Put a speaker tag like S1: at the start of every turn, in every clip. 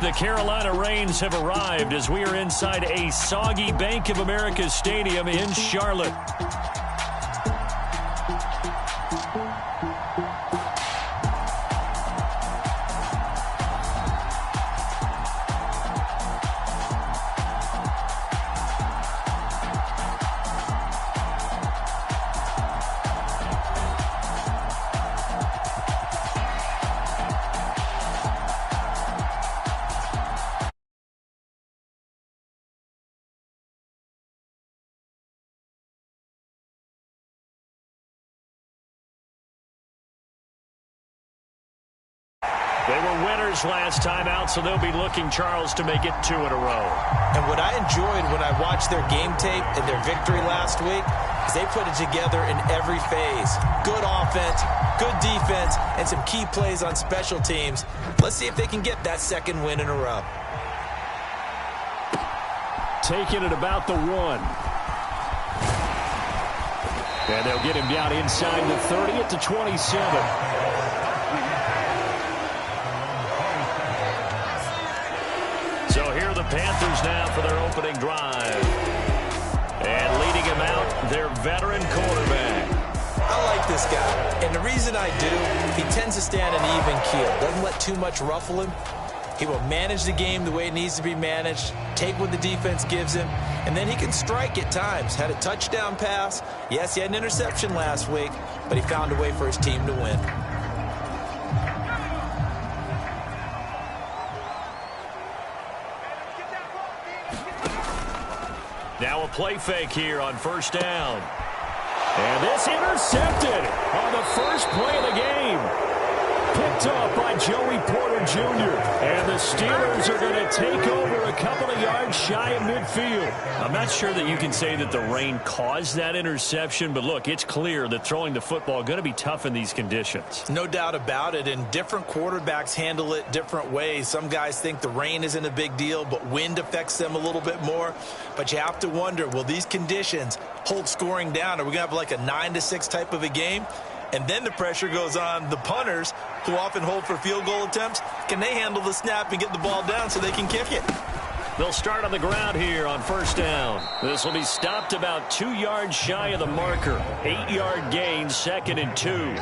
S1: The Carolina Rains have arrived as we are inside a soggy Bank of America Stadium in Charlotte. They were winners last time out, so they'll be looking, Charles, to make it 2 in a row.
S2: And what I enjoyed when I watched their game tape and their victory last week is they put it together in every phase. Good offense, good defense, and some key plays on special teams. Let's see if they can get that second win in a row.
S1: Taking it about the 1. And they'll get him down inside the 30 at the 27. So here are the Panthers now for their opening drive. And leading him out, their veteran quarterback.
S2: I like this guy, and the reason I do, he tends to stay on an even keel. Doesn't let too much ruffle him. He will manage the game the way it needs to be managed, take what the defense gives him, and then he can strike at times. Had a touchdown pass. Yes, he had an interception last week, but he found a way for his team to win.
S1: Now a play fake here on first down. And this intercepted on the first play of the game. Picked up by Joey Porter Jr. And the Steelers are going to take over a couple of yards shy of midfield. I'm not sure that you can say that the rain caused that interception, but look, it's clear that throwing the football is going to be tough in these conditions.
S2: No doubt about it, and different quarterbacks handle it different ways. Some guys think the rain isn't a big deal, but wind affects them a little bit more. But you have to wonder, will these conditions hold scoring down? Are we going to have like a 9-6 type of a game? And then the pressure goes on the punters, who often hold for field goal attempts. Can they handle the snap and get the ball down so they can kick it?
S1: They'll start on the ground here on first down. This will be stopped about 2 yards shy of the marker. 8-yard gain, 2nd and 2.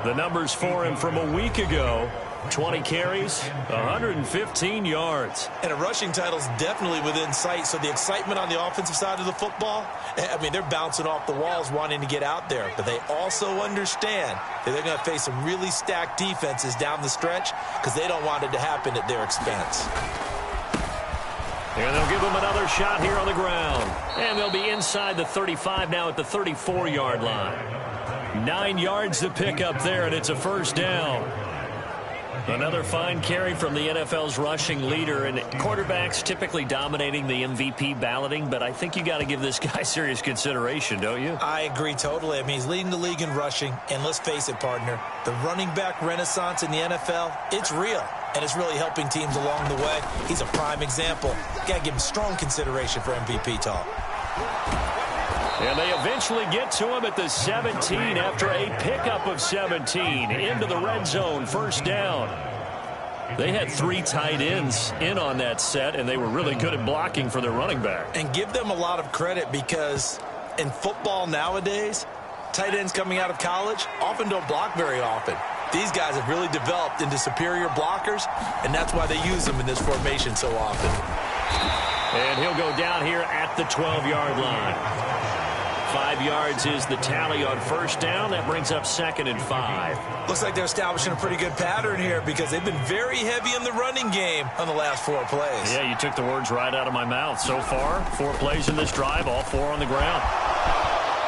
S1: The numbers for him from a week ago: 20 carries, 115 yards.
S2: And a rushing title's definitely within sight, so the excitement on the offensive side of the football, I mean, they're bouncing off the walls wanting to get out there, but they also understand that they're going to face some really stacked defenses down the stretch because they don't want it to happen at their expense.
S1: And they'll give them another shot here on the ground. And they'll be inside the 35 now at the 34-yard line. 9 yards to pick up there, and it's a first down. Another fine carry from the NFL's rushing leader, and quarterbacks typically dominating the MVP balloting, but I think you got to give this guy serious consideration, don't you?
S2: I agree totally. I mean, he's leading the league in rushing, and let's face it, partner, the running back renaissance in the NFL, it's real, and it's really helping teams along the way. He's a prime example. Got to give him strong consideration for MVP talk.
S1: And they eventually get to him at the 17 after a pickup of 17 into the red zone, first down. They had 3 tight ends in on that set, and they were really good at blocking for their running back.
S2: And give them a lot of credit because in football nowadays, tight ends coming out of college often don't block very often. These guys have really developed into superior blockers, and that's why they use them in this formation so often.
S1: And he'll go down here at the 12-yard line. 5 yards is the tally on first down. That brings up 2nd and 5.
S2: Looks like they're establishing a pretty good pattern here because they've been very heavy in the running game on the last 4 plays.
S1: Yeah, you took the words right out of my mouth. So far, 4 plays in this drive, all 4 on the ground.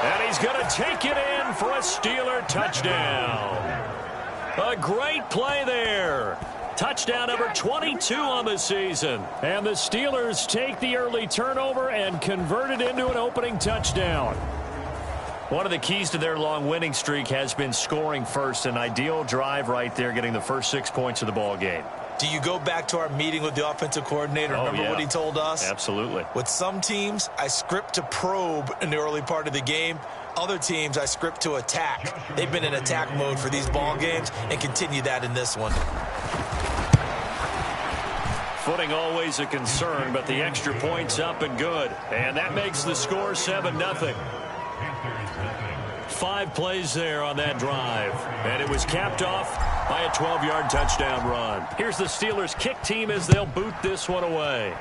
S1: And he's going to take it in for a Steeler touchdown. A great play there. Touchdown number 22 on the season. And the Steelers take the early turnover and convert it into an opening touchdown. One of the keys to their long winning streak has been scoring first. An ideal drive right there, getting the first 6 points of the ball game.
S2: Do you go back to our meeting with the offensive coordinator? Remember what he told us?
S1: Absolutely.
S2: With some teams, I script to probe in the early part of the game. Other teams, I script to attack. They've been in attack mode for these ball games and continue that in this one.
S1: Footing always a concern, but the extra point's up and good. And that makes the score 7-0. 5 plays there on that drive. And it was capped off by a 12-yard touchdown run. Here's the Steelers kick team as they'll boot this one away.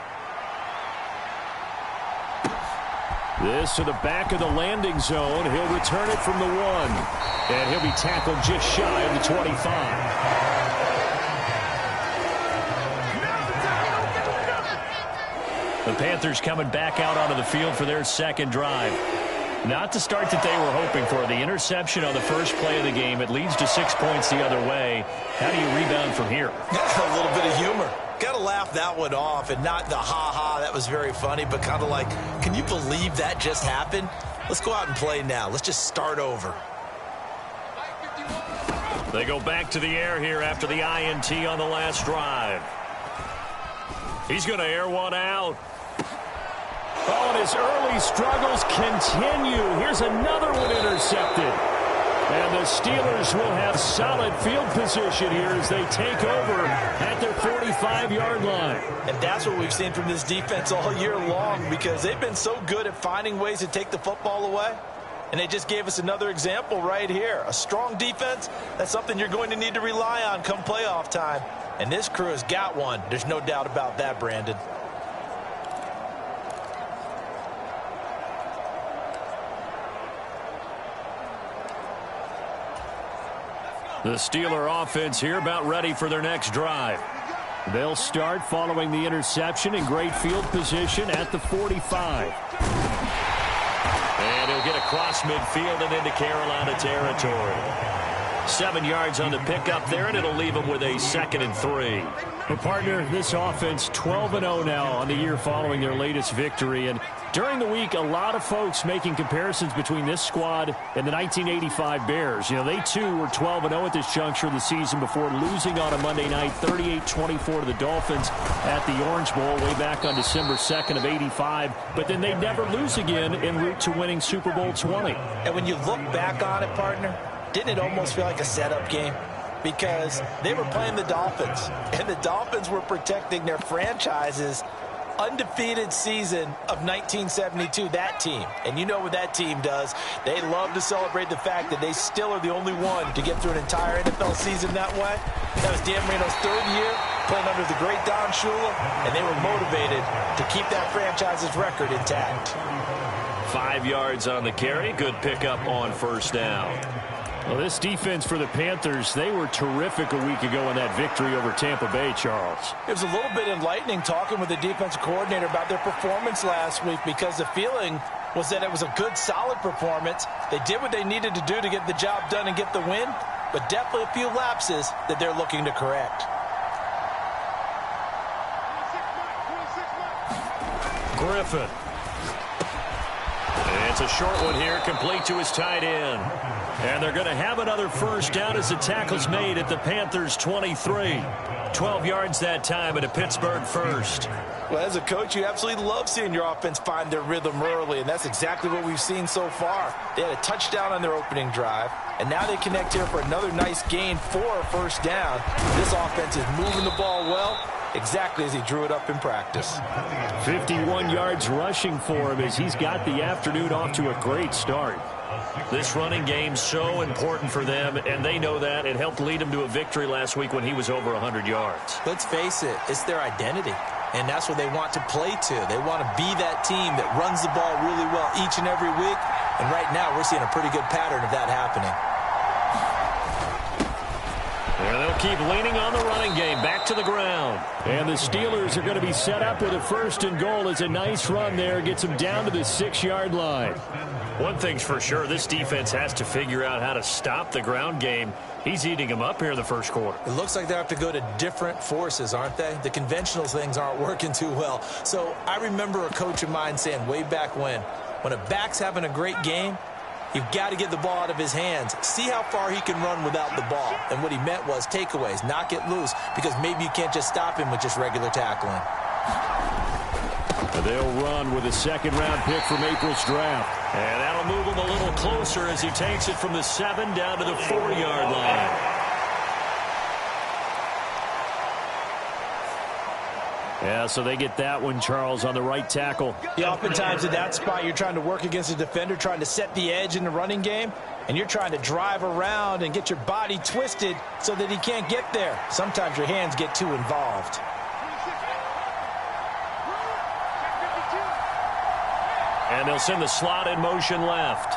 S1: This to the back of the landing zone. He'll return it from the 1. And he'll be tackled just shy of the 25. The Panthers coming back out onto the field for their second drive. Not the start that they were hoping for. The interception on the first play of the game. It leads to 6 points the other way. How do you rebound from here?
S2: A little bit of humor. Got to laugh that one off, and not the ha-ha, that was very funny, but kind of like, can you believe that just happened? Let's go out and play now. Let's just start over.
S1: They go back to the air here after the INT on the last drive. He's going to air one out. Oh, and his early struggles continue. Here's another one intercepted. And the Steelers will have solid field position here as they take over at their 45-yard line.
S2: And that's what we've seen from this defense all year long, because they've been so good at finding ways to take the football away. And they just gave us another example right here. A strong defense, that's something you're going to need to rely on come playoff time. And this crew has got one. There's no doubt about that, Brandon.
S1: The Steeler offense here about ready for their next drive. They'll start following the interception in great field position at the 45. And he'll get across midfield and into Carolina territory. 7 yards on the pickup there, and it'll leave him with a 2nd and 3. Well, partner, this offense 12-0 now on the year following their latest victory. And during the week, a lot of folks making comparisons between this squad and the 1985 Bears. You know, they too were 12-0 at this juncture of the season before losing on a Monday night 38-24 to the Dolphins at the Orange Bowl way back on December 2nd of 85. But then they never lose again en route to winning Super Bowl 20.
S2: And when you look back on it, partner, didn't it almost feel like a setup game? Because they were playing the Dolphins, and the Dolphins were protecting their franchise's undefeated season of 1972, that team. And you know what that team does. They love to celebrate the fact that they still are the only one to get through an entire NFL season that way. That was Dan Marino's 3rd year playing under the great Don Shula, and they were motivated to keep that franchise's record intact.
S1: 5 yards on the carry. Good pickup on first down. Well, this defense for the Panthers, they were terrific a week ago in that victory over Tampa Bay, Charles.
S2: It was a little bit enlightening talking with the defensive coordinator about their performance last week, because the feeling was that it was a good, solid performance. They did what they needed to do to get the job done and get the win, but definitely a few lapses that they're looking to correct.
S1: Griffin. And it's a short one here, complete to his tight end. And they're going to have another first down as the tackle's made at the Panthers' 23. 12 yards that time at a Pittsburgh first.
S2: Well, as a coach, you absolutely love seeing your offense find their rhythm early, and that's exactly what we've seen so far. They had a touchdown on their opening drive, and now they connect here for another nice gain for a first down. This offense is moving the ball well, exactly as he drew it up in practice.
S1: 51 yards rushing for him as he's got the afternoon off to a great start. This running game's so important for them, and they know that. It helped lead them to a victory last week when he was over 100 yards.
S2: Let's face it, it's their identity, and that's what they want to play to. They want to be that team that runs the ball really well each and every week, and right now we're seeing a pretty good pattern of that happening.
S1: And they'll keep leaning on the running game, back to the ground. And the Steelers are going to be set up with a 1st and goal as a nice run there gets them down to the 6-yard line. One thing's for sure, this defense has to figure out how to stop the ground game. He's eating them up here in the first quarter.
S2: It looks like they have to go to different forces, aren't they? The conventional things aren't working too well. So I remember a coach of mine saying way back when a back's having a great game, You've got to get the ball out of his hands. See how far he can run without the ball. And what he meant was takeaways, knock it loose, because maybe you can't just stop him with just regular tackling.
S1: They'll run with a second-round pick from April's draft. And that'll move him a little closer as he takes it from the 7 down to the 4-yard line. Yeah, so they get that one, Charles, on the right tackle.
S2: Yeah, oftentimes in that spot, you're trying to work against a defender, trying to set the edge in the running game, and you're trying to drive around and get your body twisted so that he can't get there. Sometimes your hands get too involved.
S1: And they'll send the slot in motion left.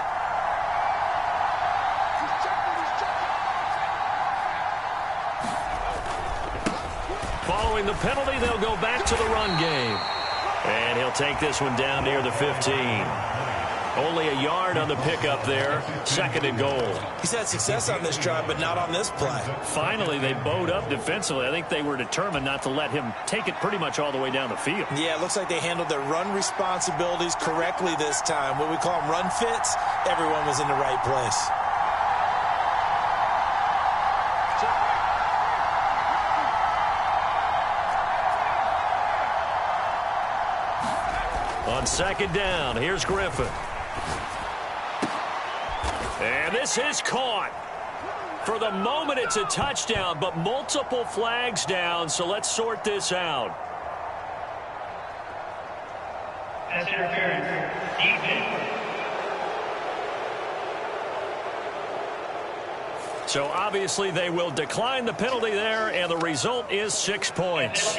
S1: Following the penalty, they'll go back to the run game. And he'll take this one down near the 15. Only a yard on the pickup there. 2nd and goal.
S2: He's had success on this drive, but not on this play.
S1: Finally, they bowed up defensively. I think they were determined not to let him take it pretty much all the way down the field.
S2: Yeah, it looks like they handled their run responsibilities correctly this time. What we call them run fits, everyone was in the right place.
S1: On 2nd down, here's Griffin. And this is caught. For the moment, it's a touchdown, but multiple flags down, so let's sort this out.
S3: Pass interference. Defense.
S1: So obviously they will decline the penalty there, and the result is 6 points.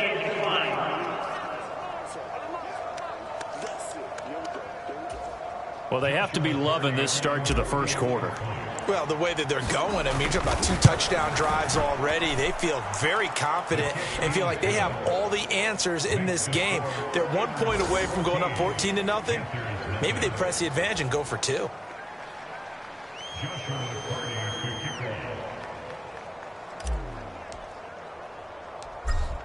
S1: Well, they have to be loving this start to the first quarter.
S2: Well, the way that they're going, I mean, you're talking about 2 touchdown drives already. They feel very confident and feel like they have all the answers in this game. They're 1 point away from going up 14-0. Maybe they press the advantage and go for 2.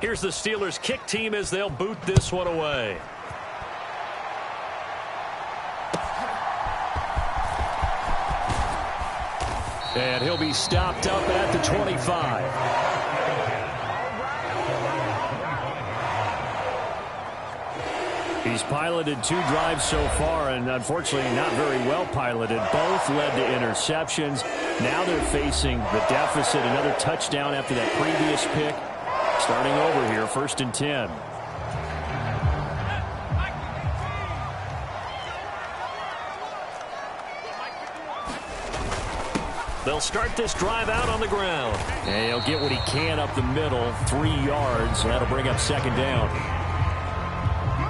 S1: Here's the Steelers' kick team as they'll boot this one away. And he'll be stopped up at the 25. He's piloted 2 drives so far, and unfortunately not very well piloted. Both led to interceptions. Now they're facing the deficit. Another touchdown after that previous pick. Starting over here, 1st and 10. They'll start this drive out on the ground. And he'll get what he can up the middle, 3 yards. That'll bring up 2nd down.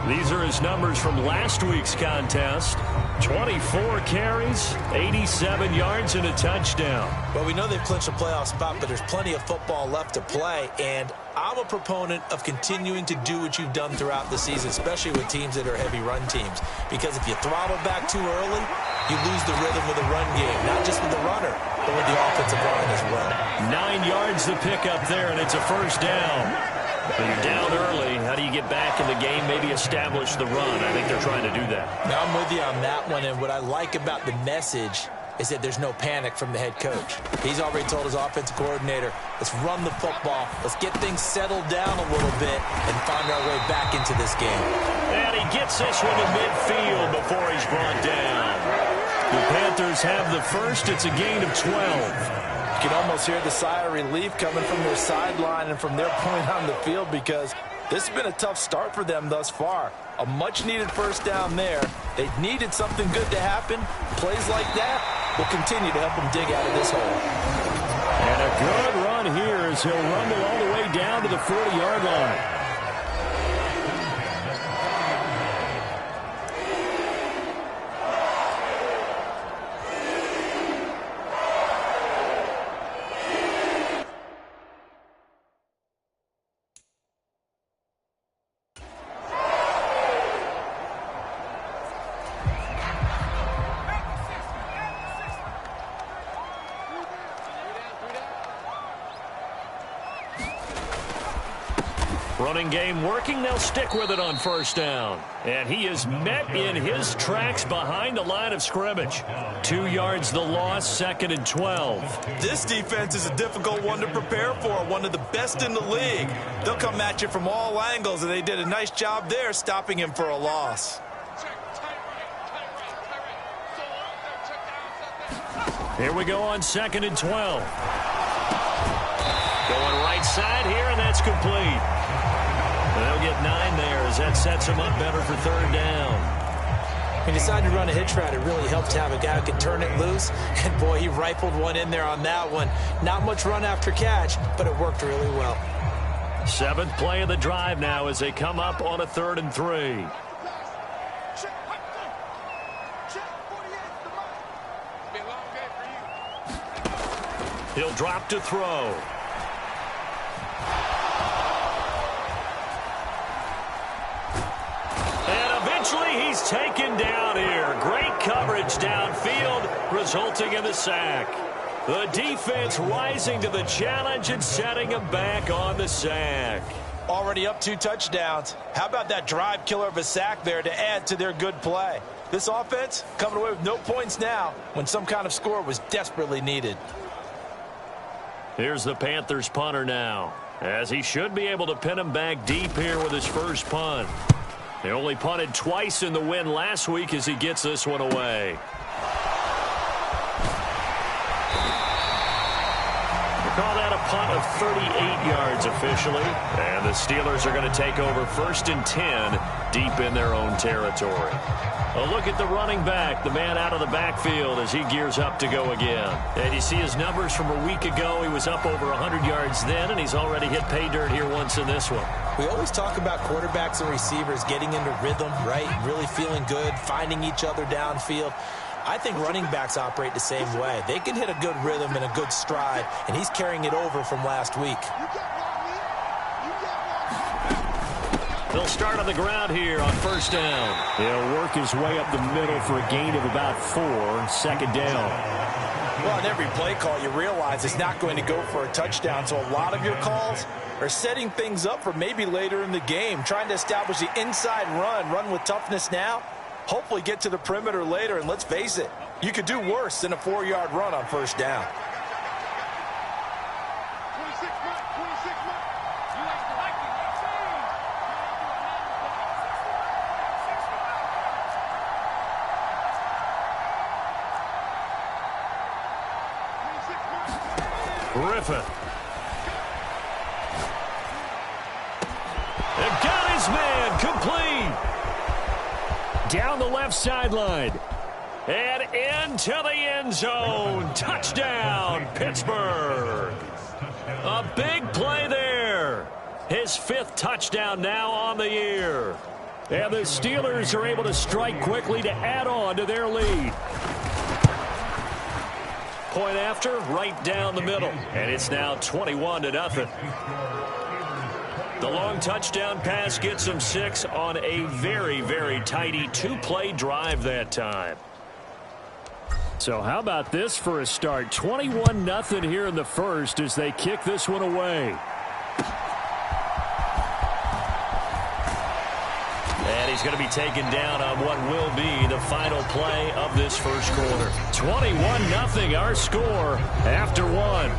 S1: These are his numbers from last week's contest. 24 carries, 87 yards, and a touchdown.
S2: Well, we know they've clinched a playoff spot, but there's plenty of football left to play, and I'm a proponent of continuing to do what you've done throughout the season, especially with teams that are heavy run teams, because if you throttle back too early, you lose the rhythm with the run game, not just with the runner, but with the offensive line as well.
S1: 9 yards to pick up there, and it's a 1st down. When you're down early, how do you get back in the game, maybe establish the run? I think they're trying to do that.
S2: Now, I'm with you on that one, and what I like about the message is that there's no panic from the head coach. He's already told his offensive coordinator, let's run the football, let's get things settled down a little bit and find our way back into this game.
S1: And he gets this one to midfield before he's brought down. The Panthers have the first. It's a gain of 12.
S2: You can almost hear the sigh of relief coming from their sideline and from their point on the field, because this has been a tough start for them thus far. A much-needed 1st down there. They needed something good to happen. Plays like that will continue to help them dig out of this hole.
S1: And a good run here as he'll rumble all the way down to the 40-yard line. Running game working. They'll stick with it on first down. And he is met in his tracks behind the line of scrimmage. 2 yards the loss, 2nd and 12.
S2: This defense is a difficult one to prepare for, one of the best in the league. They'll come at you from all angles, and they did a nice job there stopping him for a loss.
S1: Here we go on 2nd and 12. Going right side here, and that's complete. They'll get 9 there as that sets them up better for 3rd down.
S2: He decided to run a hitch route. It really helped to have a guy who could turn it loose. And, boy, he rifled one in there on that one. Not much run after catch, but it worked really well.
S1: 7th play of the drive now as they come up on a 3rd and 3. He'll drop to throw. He's taken down here. Great coverage downfield, resulting in the sack. The defense rising to the challenge and setting him back on the sack.
S2: Already up 2 touchdowns. How about that drive killer of a sack there to add to their good play? This offense coming away with no points now when some kind of score was desperately needed.
S1: Here's the Panthers punter now, as he should be able to pin him back deep here with his first punt. They only punted twice in the win last week as he gets this one away. We'll call that a punt of 38 yards officially. And the Steelers are going to take over 1st and 10 deep in their own territory. A look at the running back, the man out of the backfield as he gears up to go again. And you see his numbers from a week ago. He was up over 100 yards then, and he's already hit pay dirt here once in this one.
S2: We always talk about quarterbacks and receivers getting into rhythm, right? Really feeling good, finding each other downfield. I think running backs operate the same way. They can hit a good rhythm and a good stride, and he's carrying it over from last week.
S1: They'll start on the ground here on 1st down. He'll work his way up the middle for a gain of about 4, 2nd down.
S2: Well, on every play call, you realize it's not going to go for a touchdown, so a lot of your calls are setting things up for maybe later in the game, trying to establish the inside run with toughness now, hopefully get to the perimeter later, and let's face it, you could do worse than a 4-yard run on 1st down.
S1: Griffin. They've got his man complete. Down the left sideline. And into the end zone. Touchdown, Pittsburgh. A big play there. His 5th touchdown now on the year. And the Steelers are able to strike quickly to add on to their lead. Point after, right down the middle. And it's now 21-0. The long touchdown pass gets them 6 on a very, very tidy 2-play drive that time. So how about this for a start? 21-0 here in the first as they kick this one away. And he's going to be taken down on what will be the final play of this first quarter. 21-0 our score after 1.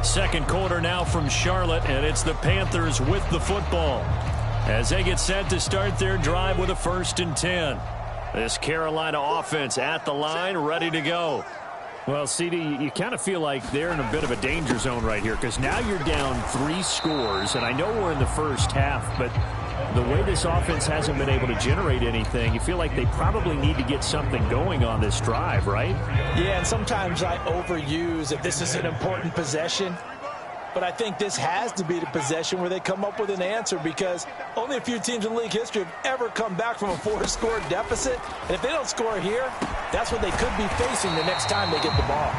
S1: Second quarter now from Charlotte, and it's the Panthers with the football as they get set to start their drive with a 1st and 10. This Carolina offense at the line, ready to go. Well, CD, you kind of feel like they're in a bit of a danger zone right here because now you're down 3 scores, and I know we're in the first half, but the way this offense hasn't been able to generate anything, you feel like they probably need to get something going on this drive, right?
S2: Yeah, and sometimes I overuse if this is an important possession. But I think this has to be the possession where they come up with an answer because only a few teams in league history have ever come back from a 4-score deficit. And if they don't score here, that's what they could be facing the next time they get the ball.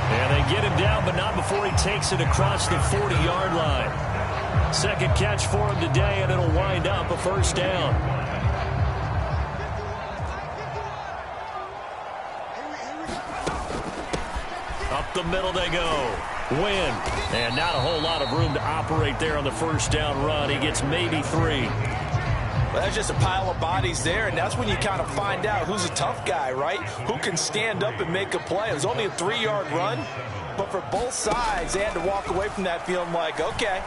S1: And they get him down, but not before he takes it across the 40-yard line. Second catch for him today, and it'll wind up a 1st down. Up the middle they go. Wynn. And not a whole lot of room to operate there on the first down run. He gets maybe 3.
S2: Well, that's just a pile of bodies there, and that's when you kind of find out who's a tough guy, right? Who can stand up and make a play. It was only a 3-yard run, but for both sides, they had to walk away from that feeling like, okay,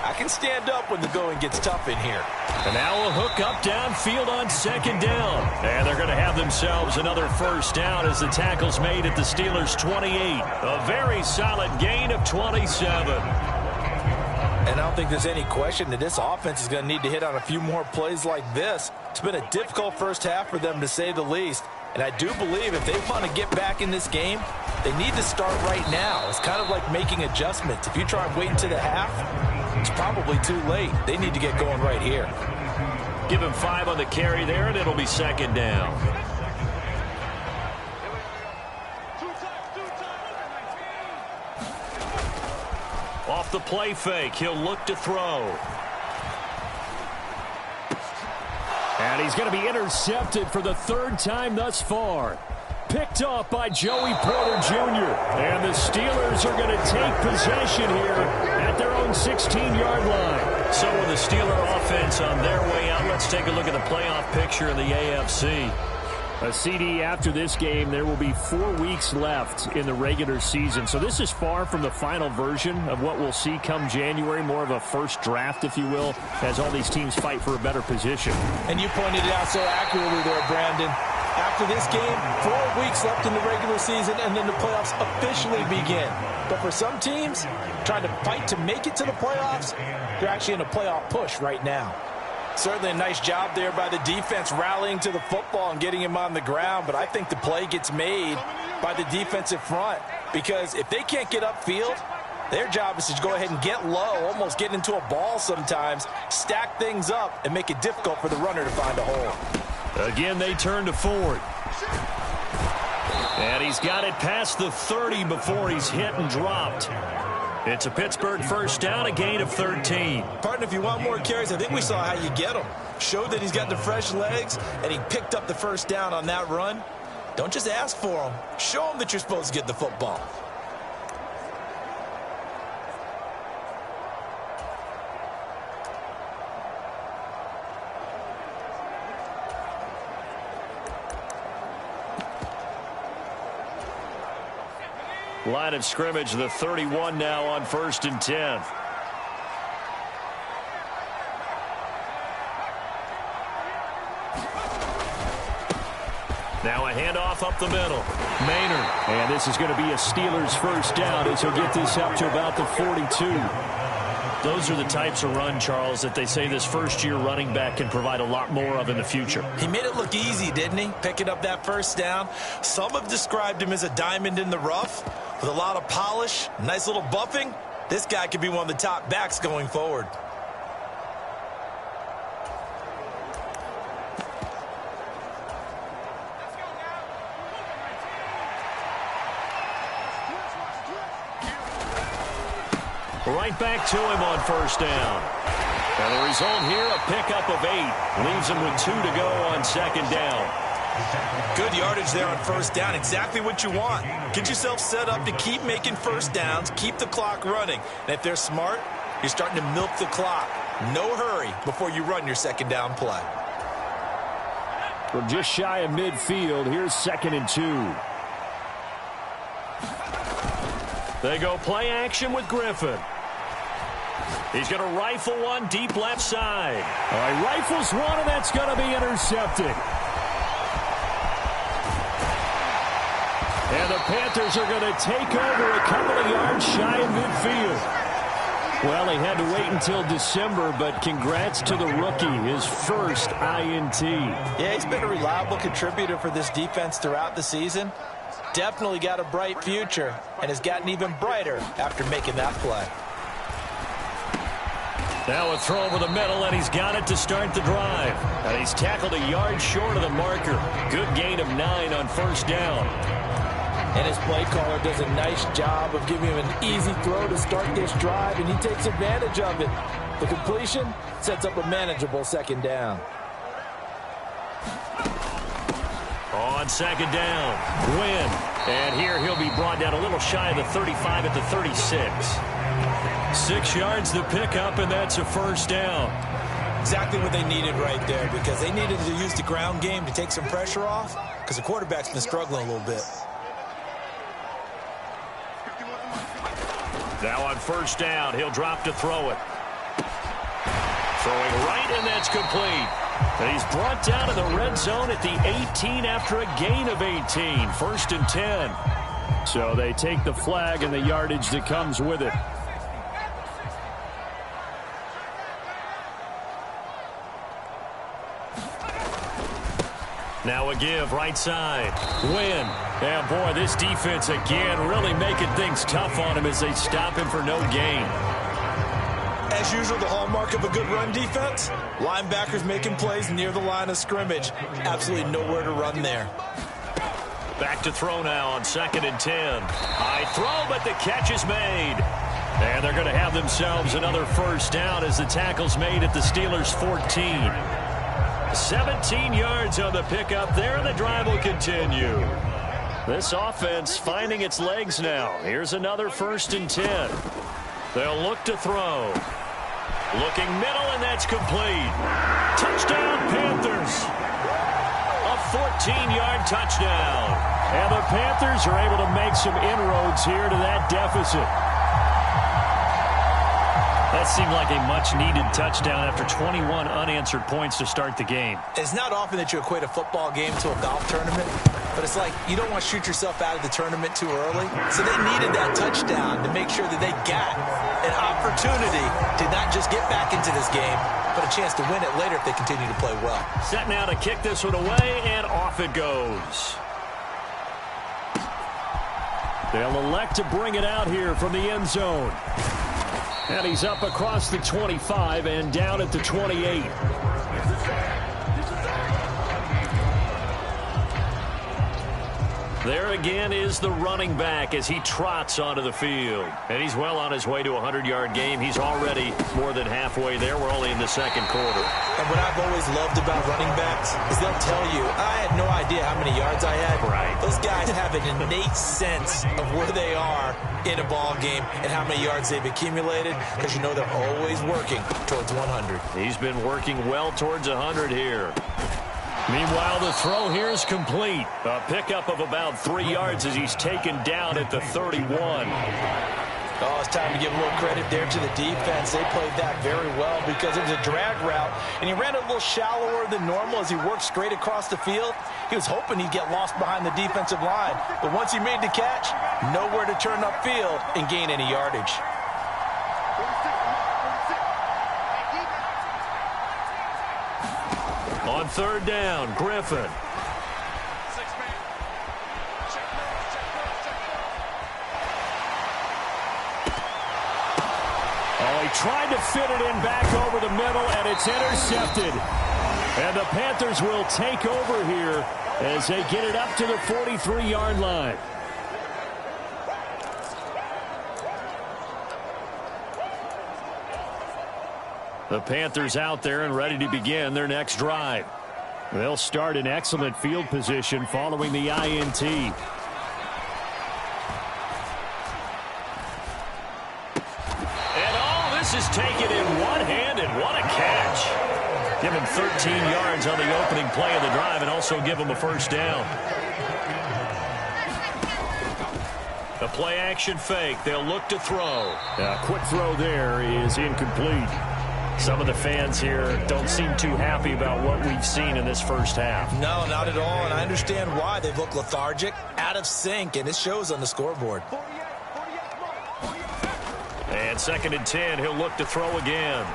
S2: I can stand up when the going gets tough in here.
S1: And now a hook up downfield on second down. And they're going to have themselves another first down as the tackle's made at the Steelers' 28. A very solid gain of 27.
S2: And I don't think there's any question that this offense is going to need to hit on a few more plays like this. It's been a difficult first half for them, to say the least. And I do believe if they want to get back in this game, they need to start right now. It's kind of like making adjustments. If you try and wait until the half, it's probably too late. They need to get going right here.
S1: Give him 5 on the carry there, and it'll be second down. Off the play fake, he'll look to throw. And he's going to be intercepted for the 3rd time thus far. Picked off by Joey Porter Jr. And the Steelers are going to take possession here at their own 16-yard line. So with the Steeler offense on their way out, let's take a look at the playoff picture in the AFC. A CD after this game, there will be 4 weeks left in the regular season. So this is far from the final version of what we'll see come January, more of a first draft, if you will, as all these teams fight for a better position.
S2: And you pointed it out so accurately there, Brandon. After this game, 4 weeks left in the regular season, and then the playoffs officially begin. But for some teams, trying to fight to make it to the playoffs, they're actually in a playoff push right now. Certainly a nice job there by the defense rallying to the football and getting him on the ground, but I think the play gets made by the defensive front because if they can't get upfield, their job is to go ahead and get low, almost get into a ball sometimes, stack things up, and make it difficult for the runner to find a hole.
S1: Again, they turn to Ford. And he's got it past the 30 before he's hit and dropped. It's a Pittsburgh first down, a gain of 13.
S2: Partner, if you want more carries, I think we saw how you get them. Showed that he's got the fresh legs, and he picked up the first down on that run. Don't just ask for them. Show them that you're supposed to get the football.
S1: Line of scrimmage, the 31 now on 1st and 10. Now a handoff up the middle. Maynard. And this is going to be a Steelers first down as he'll get this up to about the 42. Those are the types of run, Charles, that they say this first-year running back can provide a lot more of in the future.
S2: He made it look easy, didn't he? Picking up that first down. Some have described him as a diamond in the rough with a lot of polish, nice little buffing. This guy could be one of the top backs going forward.
S1: Right back to him on first down. And the result here, a pickup of 8. Leaves him with 2 to go on second down.
S2: Good yardage there on first down. Exactly what you want. Get yourself set up to keep making first downs, keep the clock running. And if they're smart, you're starting to milk the clock. No hurry before you run your second down play.
S1: From just shy of midfield, here's 2nd and 2. They go play action with Griffin. He's going to rifle one deep left side. All right, rifles one, and that's going to be intercepted. And the Panthers are going to take over a couple of yards shy of midfield. Well, he had to wait until December, but congrats to the rookie, his first INT.
S2: Yeah, he's been a reliable contributor for this defense throughout the season. Definitely got a bright future and has gotten even brighter after making that play.
S1: Now a throw over the middle, and he's got it to start the drive. And he's tackled a yard short of the marker. Good gain of 9 on first down.
S2: And his play caller does a nice job of giving him an easy throw to start this drive, and he takes advantage of it. The completion sets up a manageable second down.
S1: On second down, Wynn. And here he'll be brought down a little shy of the 35 at the 36. 6 yards to pick up, and that's a first down.
S2: Exactly what they needed right there, because they needed to use the ground game to take some pressure off, because the quarterback's been struggling a little bit.
S1: Now on first down, he'll drop to throw it. Throwing right, and that's complete. And he's brought down to the red zone at the 18 after a gain of 18. First and 10. So they take the flag and the yardage that comes with it. Now a give, right side. Win. And boy, this defense again really making things tough on him as they stop him for no gain.
S2: As usual, the hallmark of a good run defense, linebackers making plays near the line of scrimmage. Absolutely nowhere to run there.
S1: Back to throw now on 2nd and 10. High throw, but the catch is made. And they're going to have themselves another first down as the tackle's made at the Steelers' 14. 17 yards on the pickup there, and the drive will continue. This offense finding its legs now. Here's another 1st and 10. They'll look to throw. Looking middle, and that's complete. Touchdown, Panthers. A 14-yard touchdown. And the Panthers are able to make some inroads here to that deficit. That seemed like a much-needed touchdown after 21 unanswered points to start the game.
S2: It's not often that you equate a football game to a golf tournament, but it's like you don't want to shoot yourself out of the tournament too early. So they needed that touchdown to make sure that they got an opportunity to not just get back into this game, but a chance to win it later if they continue to play well.
S1: Set now to kick this one away, and off it goes. They'll elect to bring it out here from the end zone. And he's up across the 25 and down at the 28. There again is the running back as he trots onto the field. And he's well on his way to a 100-yard game. He's already more than halfway there. We're only in the second quarter.
S2: And what I've always loved about running backs is they'll tell you, I had no idea how many yards I had.
S1: Right.
S2: Those guys have an innate sense of where they are in a ball game and how many yards they've accumulated, because you know they're always working towards 100.
S1: He's been working well towards 100 here. Meanwhile, the throw here is complete. A pickup of about 3 yards as he's taken down at the 31.
S2: Oh, it's time to give a little credit there to the defense. They played that very well because it was a drag route, and he ran a little shallower than normal as he worked straight across the field. He was hoping he'd get lost behind the defensive line, but once he made the catch, nowhere to turn upfield and gain any yardage.
S1: On 3rd down, Griffin. Oh, he tried to fit it in back over the middle, and it's intercepted. And the Panthers will take over here as they get it up to the 43-yard line. The Panthers out there and ready to begin their next drive. They'll start in excellent field position following the INT. And all this is taken in one-handed. What a catch. Give him 13 yards on the opening play of the drive and also give him a first down. The play action fake. They'll look to throw. A quick throw there is incomplete. Some of the fans here don't seem too happy about what we've seen in this first half.
S2: No, not at all, and I understand why. They look lethargic, out of sync, and it shows on the scoreboard.
S1: And 2nd and 10, he'll look to throw again.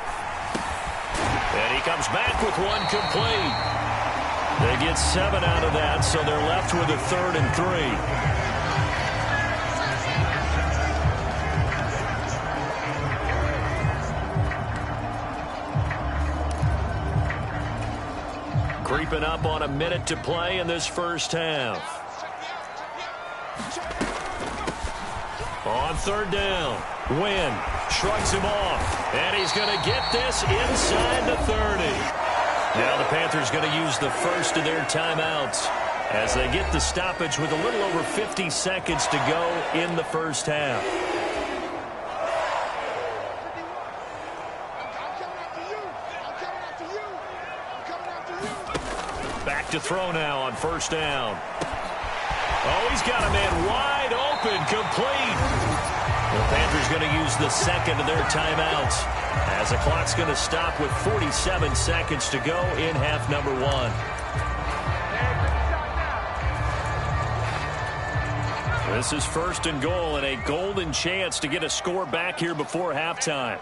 S1: And he comes back with one complete. They get 7 out of that, so they're left with a 3rd and 3. Creeping up on a minute to play in this first half. On 3rd down, Wynn shrugs him off, and he's going to get this inside the 30. Now the Panthers going to use the first of their timeouts as they get the stoppage with a little over 50 seconds to go in the first half. Back to throw now on first down. Oh, he's got a man wide open, complete. The Panthers going to use the second of their timeouts as the clock's going to stop with 47 seconds to go in half number 1. This is first and goal and a golden chance to get a score back here before halftime.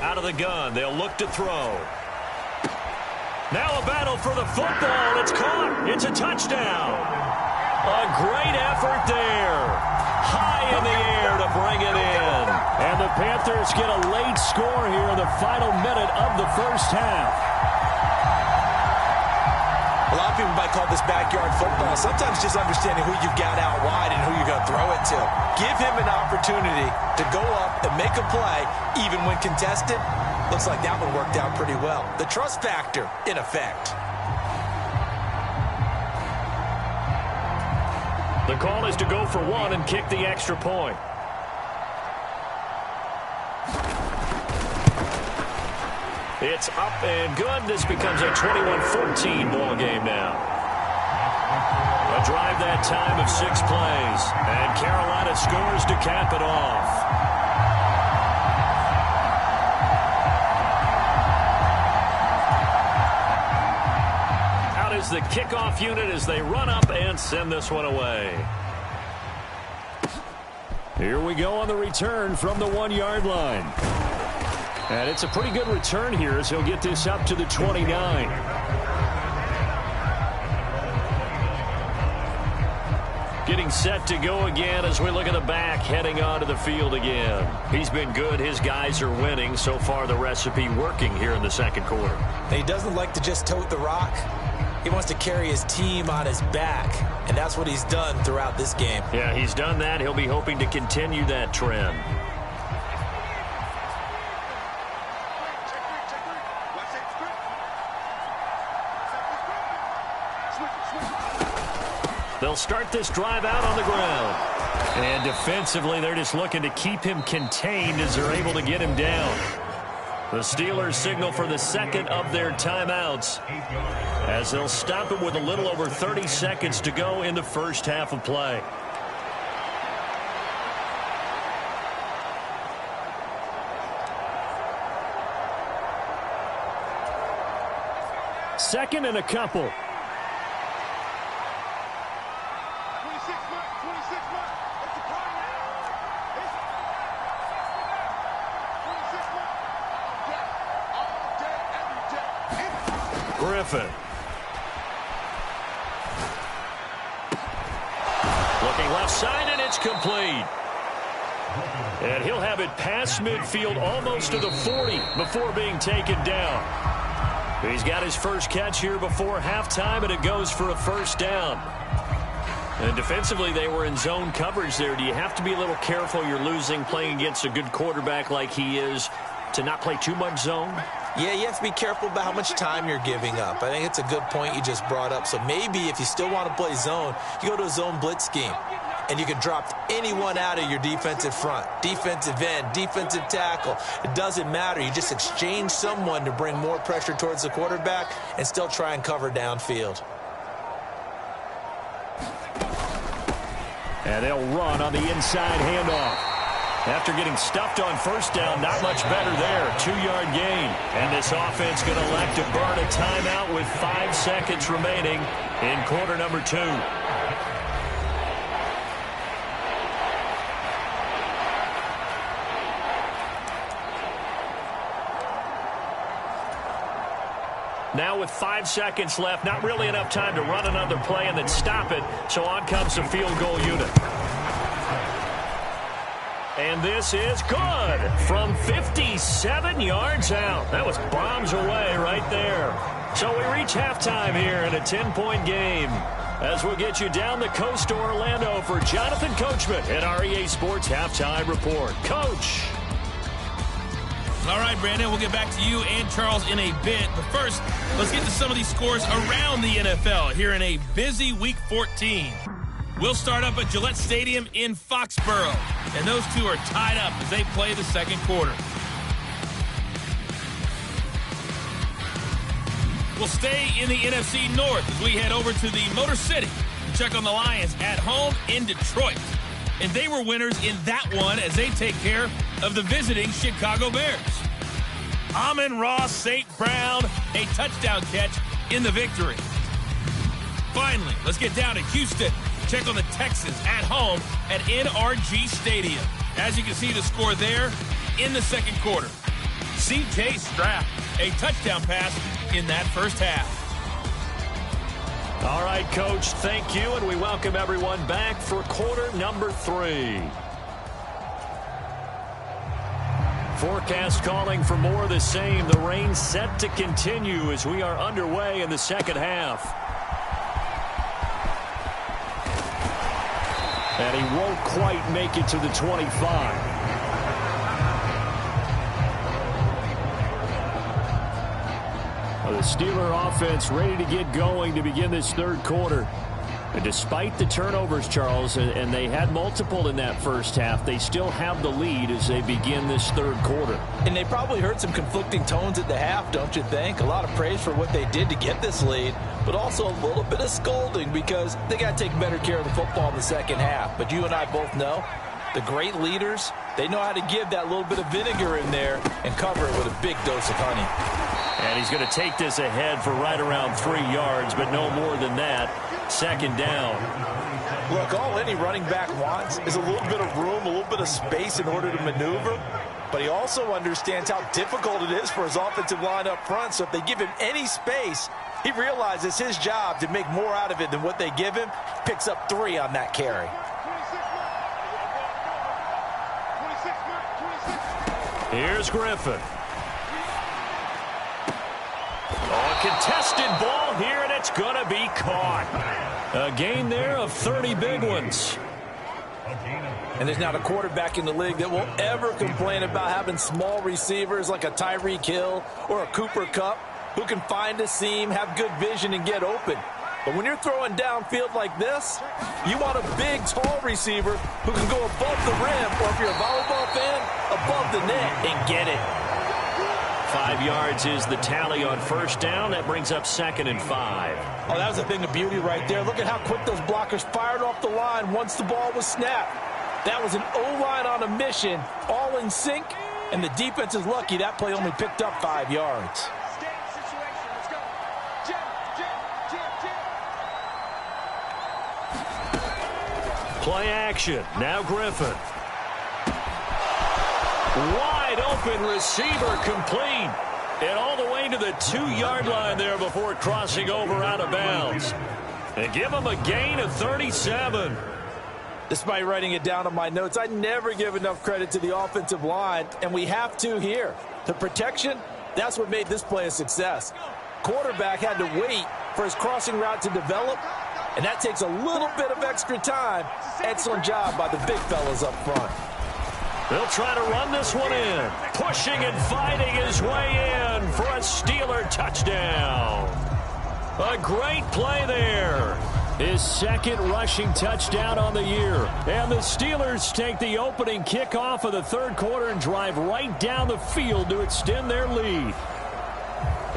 S1: Out of the gun, they'll look to throw. Now a battle for the football. It's caught. It's a touchdown. A great effort there. High in the air to bring it in. And the Panthers get a late score here in the final minute of the first half.
S2: A lot of people might call this backyard football. Sometimes just understanding who you've got out wide and who you're going to throw it to. Give him an opportunity to go up and make a play, even when contested. Looks like that one worked out pretty well. The trust factor in effect.
S1: The call is to go for one and kick the extra point. It's up and good. This becomes a 21-14 ball game now. A drive that time of 6 plays. And Carolina scores to cap it off. Out is the kickoff unit as they run up and send this one away. Here we go on the return from the 1-yard line. And it's a pretty good return here as he'll get this up to the 29. Getting set to go again as we look at the back heading onto the field again. He's been good. His guys are winning. So far the recipe working here in the second quarter.
S2: He doesn't like to just tote the rock. He wants to carry his team on his back. And that's what he's done throughout this game.
S1: Yeah, he's done that. He'll be hoping to continue that trend. They'll start this drive out on the ground. And defensively, they're just looking to keep him contained as they're able to get him down. The Steelers signal for the second of their timeouts as they'll stop it with a little over 30 seconds to go in the first half of play. Second and a couple. Griffin. Looking left side, and it's complete. And he'll have it past midfield almost to the 40 before being taken down. He's got his first catch here before halftime, and it goes for a first down. And defensively, they were in zone coverage there. Do you have to be a little careful? You're losing playing against a good quarterback like he is to not play too much zone?
S2: Yeah, you have to be careful about how much time you're giving up. I think it's a good point you just brought up. So maybe if you still want to play zone, you go to a zone blitz scheme. And you can drop anyone out of your defensive front. Defensive end, defensive tackle. It doesn't matter. You just exchange someone to bring more pressure towards the quarterback and still try and cover downfield.
S1: And they'll run on the inside handoff. After getting stuffed on first down, not much better there. 2-yard gain. And this offense going to elect to burn a timeout with 5 seconds remaining in quarter number 2. Now with 5 seconds left, not really enough time to run another play and then stop it. So on comes the field goal unit. And this is good from 57 yards out. That was bombs away right there. So we reach halftime here in a 10-point game. As we'll get you down the coast to Orlando for Jonathan Coachman at our EA Sports Halftime Report. Coach.
S4: All right, Brandon, we'll get back to you and Charles in a bit. But first, let's get to some of these scores around the NFL here in a busy Week 14. We'll start up at Gillette Stadium in Foxborough. And those two are tied up as they play the second quarter. We'll stay in the NFC North as we head over to the Motor City to check on the Lions at home in Detroit. And they were winners in that one as they take care of the visiting Chicago Bears. Amon-Ra St. Brown, a touchdown catch in the victory. Finally, let's get down to Houston. Check on the Texans at home at NRG Stadium. As you can see the score there in the second quarter. C.J. Stroud, a touchdown pass in that first half.
S1: All right, Coach, thank you, and we welcome everyone back for quarter number 3. Forecast calling for more of the same. The rain set to continue as we are underway in the second half. And he won't quite make it to the 25. The Steeler offense ready to get going to begin this third quarter. And despite the turnovers, Charles, and they had multiple in that first half, they still have the lead as they begin this third quarter.
S2: And they probably heard some conflicting tones at the half, don't you think? A lot of praise for what they did to get this lead, but also a little bit of scolding because they got to take better care of the football in the second half. But you and I both know the great leaders, they know how to give that little bit of vinegar in there and cover it with a big dose of honey.
S1: And he's going to take this ahead for right around 3 yards, but no more than that. Second down.
S2: Look, all any running back wants is a little bit of room, a little bit of space in order to maneuver. But he also understands how difficult it is for his offensive line up front. So if they give him any space, he realizes it's his job to make more out of it than what they give him. Picks up 3 on that carry.
S1: Here's Griffin. A contested ball here, and it's going to be caught. A gain there of 30 big ones.
S2: And there's not a quarterback in the league that will ever complain about having small receivers like a Tyreek Hill or a Cooper Kupp who can find a seam, have good vision, and get open. But when you're throwing downfield like this, you want a big, tall receiver who can go above the rim, or if you're a volleyball fan, above the net and get it.
S1: 5 yards is the tally on first down. That brings up 2nd and 5.
S2: Oh, that was a thing of beauty right there. Look at how quick those blockers fired off the line once the ball was snapped. That was an O-line on a mission, all in sync, and the defense is lucky that play only picked up 5 yards.
S1: Play action. Now Griffin. Wide open receiver complete. And all the way to the 2-yard line there before crossing over out of bounds. And give him a gain of 37.
S2: Despite writing it down on my notes, I never give enough credit to the offensive line, and we have to here. The protection, that's what made this play a success. Quarterback had to wait for his crossing route to develop, and that takes a little bit of extra time. Excellent job by the big fellas up front.
S1: They'll try to run this one in. Pushing and fighting his way in for a Steeler touchdown. A great play there. His 2nd rushing touchdown on the year. And the Steelers take the opening kickoff of the third quarter and drive right down the field to extend their lead.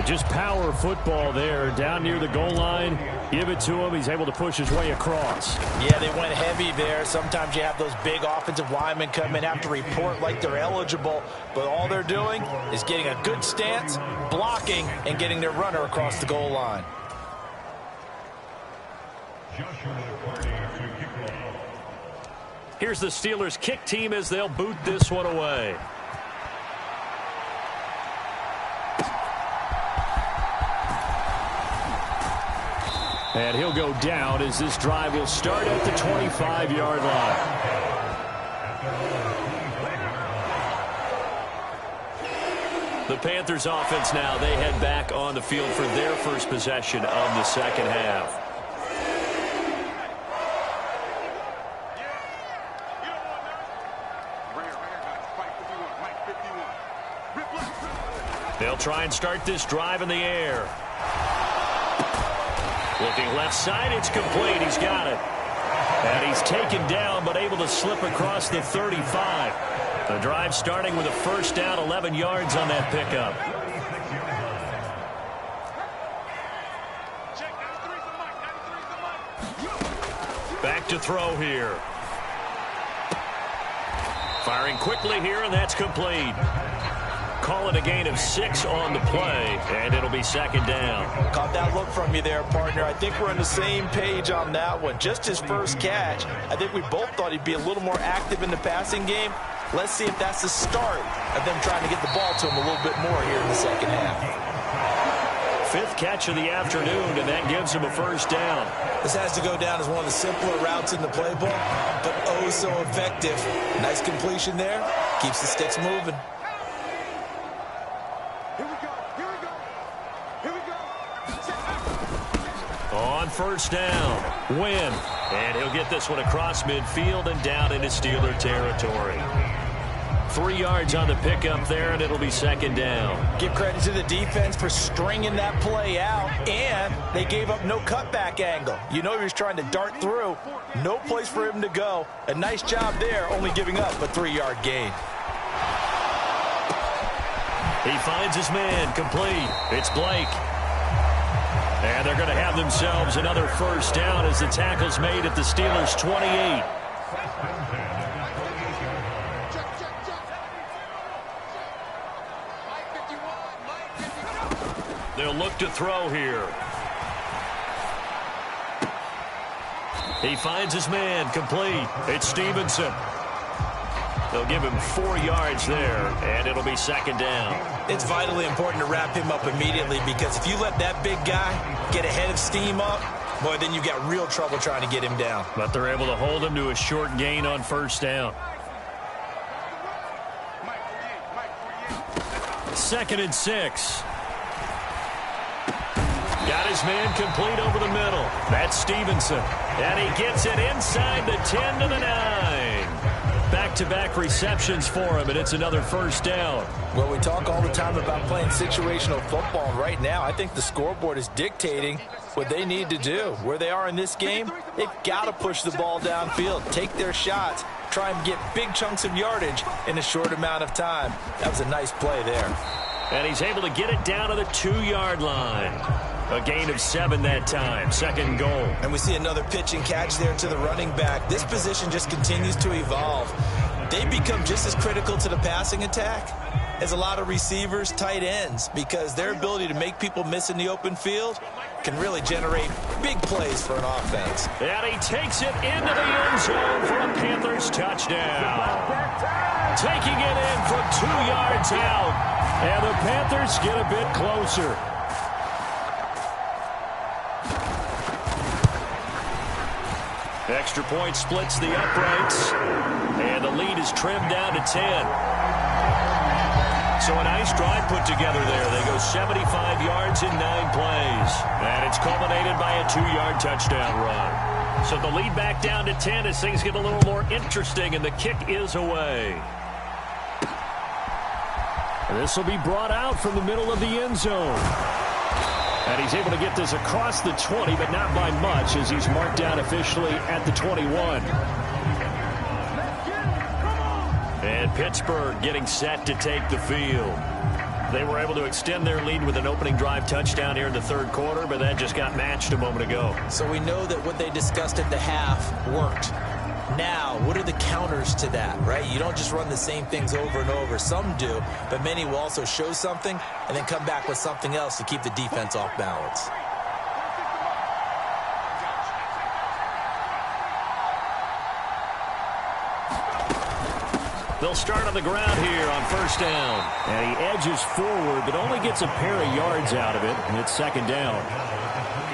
S1: Just power football there down near the goal line. Give it to him. He's able to push his way across.
S2: Yeah, they went heavy there. Sometimes you have those big offensive linemen come in, have to report like they're eligible. But all they're doing is getting a good stance, blocking, and getting their runner across the goal line.
S1: Here's the Steelers kick team as they'll boot this one away. And he'll go down as this drive will start at the 25-yard line. The Panthers offense now, they head back on the field for their first possession of the second half. They'll try and start this drive in the air. Looking left side, it's complete. He's got it. And he's taken down, but able to slip across the 35. The drive starting with a first down, 11 yards on that pickup. Back to throw here. Firing quickly here, and that's complete. Call it a gain of 6 on the play, and it'll be second down.
S2: Caught that look from you there, partner. I think we're on the same page on that one. Just his first catch. I think we both thought he'd be a little more active in the passing game. Let's see if that's the start of them trying to get the ball to him a little bit more here in the second half.
S1: 5th catch of the afternoon, and that gives him a first down.
S2: This has to go down as one of the simpler routes in the playbook, but oh so effective. Nice completion there. Keeps the sticks moving.
S1: On first down, Wynn. And he'll get this one across midfield and down into Steeler territory. 3 yards on the pickup there, and it'll be second down.
S2: Give credit to the defense for stringing that play out, and they gave up no cutback angle. You know he was trying to dart through. No place for him to go. A nice job there, only giving up a 3-yard gain.
S1: He finds his man, complete. It's Blake. And they're going to have themselves another first down as the tackle's made at the Steelers' 28. They'll look to throw here. He finds his man, complete. It's Stevenson. They'll give him 4 yards there, and it'll be second down.
S2: It's vitally important to wrap him up immediately, because if you let that big guy get ahead of steam up, boy, then you got real trouble trying to get him down.
S1: But they're able to hold him to a short gain on first down. 2nd and 6. Got his man complete over the middle. That's Stevenson. And he gets it inside the 10 to the 9. Back-to-back receptions for him, and it's another first down.
S2: Well, we talk all the time about playing situational football. Right now, I think the scoreboard is dictating what they need to do. Where they are in this game, they've got to push the ball downfield, take their shots, try and get big chunks of yardage in a short amount of time. That was a nice play there.
S1: And he's able to get it down to the 2-yard line. A gain of 7 that time. Second goal.
S2: And we see another pitch and catch there to the running back. This position just continues to evolve. They become just as critical to the passing attack as a lot of receivers, tight ends, because their ability to make people miss in the open field can really generate big plays for an offense.
S1: And he takes it into the end zone for a Panthers touchdown. Taking it in from 2 yards out. And the Panthers get a bit closer. Extra point splits the uprights, and the lead is trimmed down to 10. So a nice drive put together there. They go 75 yards in 9 plays, and it's culminated by a 2-yard touchdown run. So the lead back down to 10 as things get a little more interesting, and the kick is away. And this will be brought out from the middle of the end zone. And he's able to get this across the 20, but not by much, as he's marked down officially at the 21. And Pittsburgh getting set to take the field. They were able to extend their lead with an opening drive touchdown here in the third quarter, but that just got matched a moment ago.
S2: So we know that what they discussed at the half worked. Now, what are the counters to that, right? You don't just run the same things over and over. Some do, but many will also show something and then come back with something else to keep the defense off balance.
S1: They'll start on the ground here on first down. And he edges forward, but only gets a pair of yards out of it, and it's second down.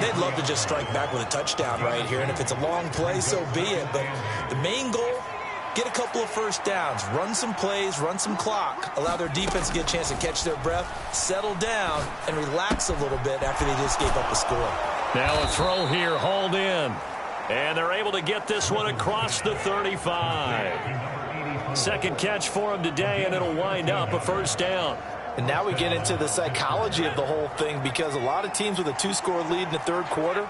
S2: They'd love to just strike back with a touchdown right here, and if it's a long play, so be it. But the main goal, get a couple of first downs, run some plays, run some clock, allow their defense to get a chance to catch their breath, settle down, and relax a little bit after they just gave up a score.
S1: Now a throw here, hauled in. And they're able to get this one across the 35. Second catch for him today, and it'll wind up a first down.
S2: And now we get into the psychology of the whole thing, because a lot of teams with a 2-score lead in the third quarter,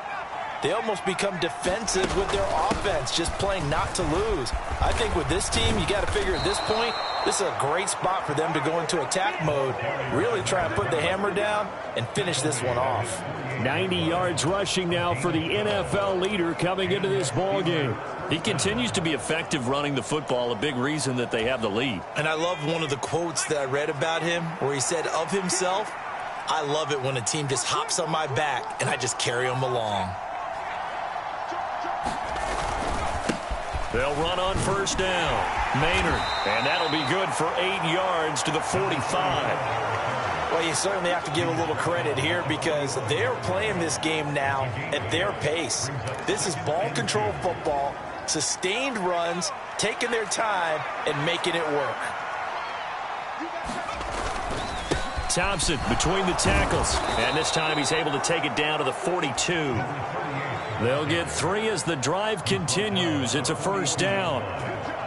S2: they almost become defensive with their offense, just playing not to lose. I think with this team, you got to figure at this point, this is a great spot for them to go into attack mode, really try and put the hammer down and finish this one off.
S1: 90 yards rushing now for the NFL leader coming into this ball game. He continues to be effective running the football, a big reason that they have the lead.
S2: And I love one of the quotes that I read about him where he said of himself, "I love it when a team just hops on my back and I just carry them along."
S1: They'll run on first down. Maynard, and that'll be good for 8 yards to the 45.
S2: Well, you certainly have to give a little credit here, because they're playing this game now at their pace. This is ball control football, sustained runs, taking their time, and making it work.
S1: Thompson between the tackles, and this time he's able to take it down to the 42. They'll get 3 as the drive continues. It's a first down.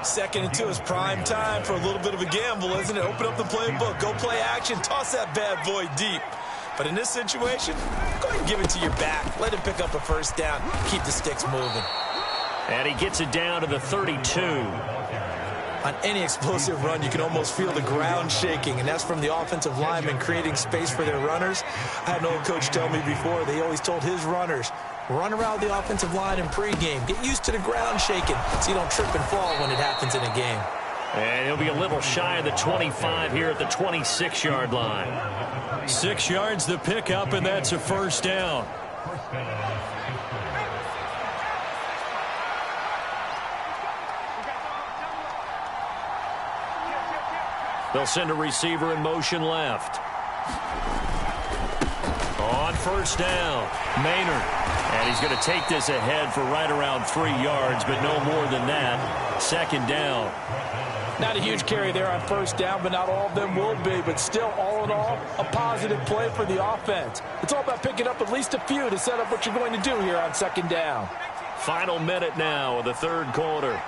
S2: 2nd and 2 is prime time for a little bit of a gamble, isn't it? Open up the playbook, go play action, toss that bad boy deep. But in this situation, go ahead and give it to your back. Let him pick up a first down. Keep the sticks moving.
S1: And he gets it down to the 32.
S2: On any explosive run, you can almost feel the ground shaking, and that's from the offensive linemen creating space for their runners. I had an old coach tell me before, they always told his runners, run around the offensive line in pregame. Get used to the ground shaking so you don't trip and fall when it happens in a game.
S1: And he'll be a little shy of the 25 here at the 26-yard line. 6 yards the pickup, and that's a first down. They'll send a receiver in motion left. On first down, Maynard. And he's going to take this ahead for right around 3 yards, but no more than that. 2nd down.
S2: Not a huge carry there on first down, but not all of them will be. But still, all in all, a positive play for the offense. It's all about picking up at least a few to set up what you're going to do here on 2nd down.
S1: Final minute now of the third quarter.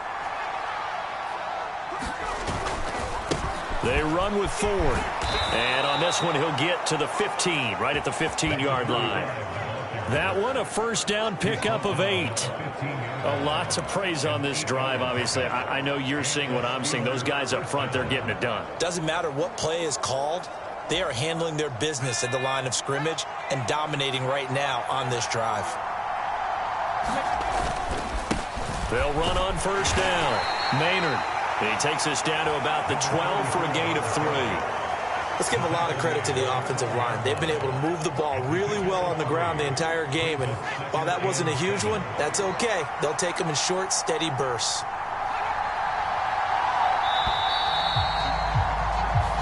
S1: They run with Ford. And on this one, he'll get to the 15, right at the 15-yard line. That one, a first down pickup of 8. A lot to praise on this drive, obviously. I know you're seeing what I'm seeing. Those guys up front, they're getting it done.
S2: Doesn't matter what play is called. They are handling their business at the line of scrimmage and dominating right now on this drive.
S1: They'll run on first down. Maynard. He takes us down to about the 12 for a gain of 3.
S2: Let's give a lot of credit to the offensive line. They've been able to move the ball really well on the ground the entire game. And while that wasn't a huge one, that's okay. They'll take them in short, steady bursts.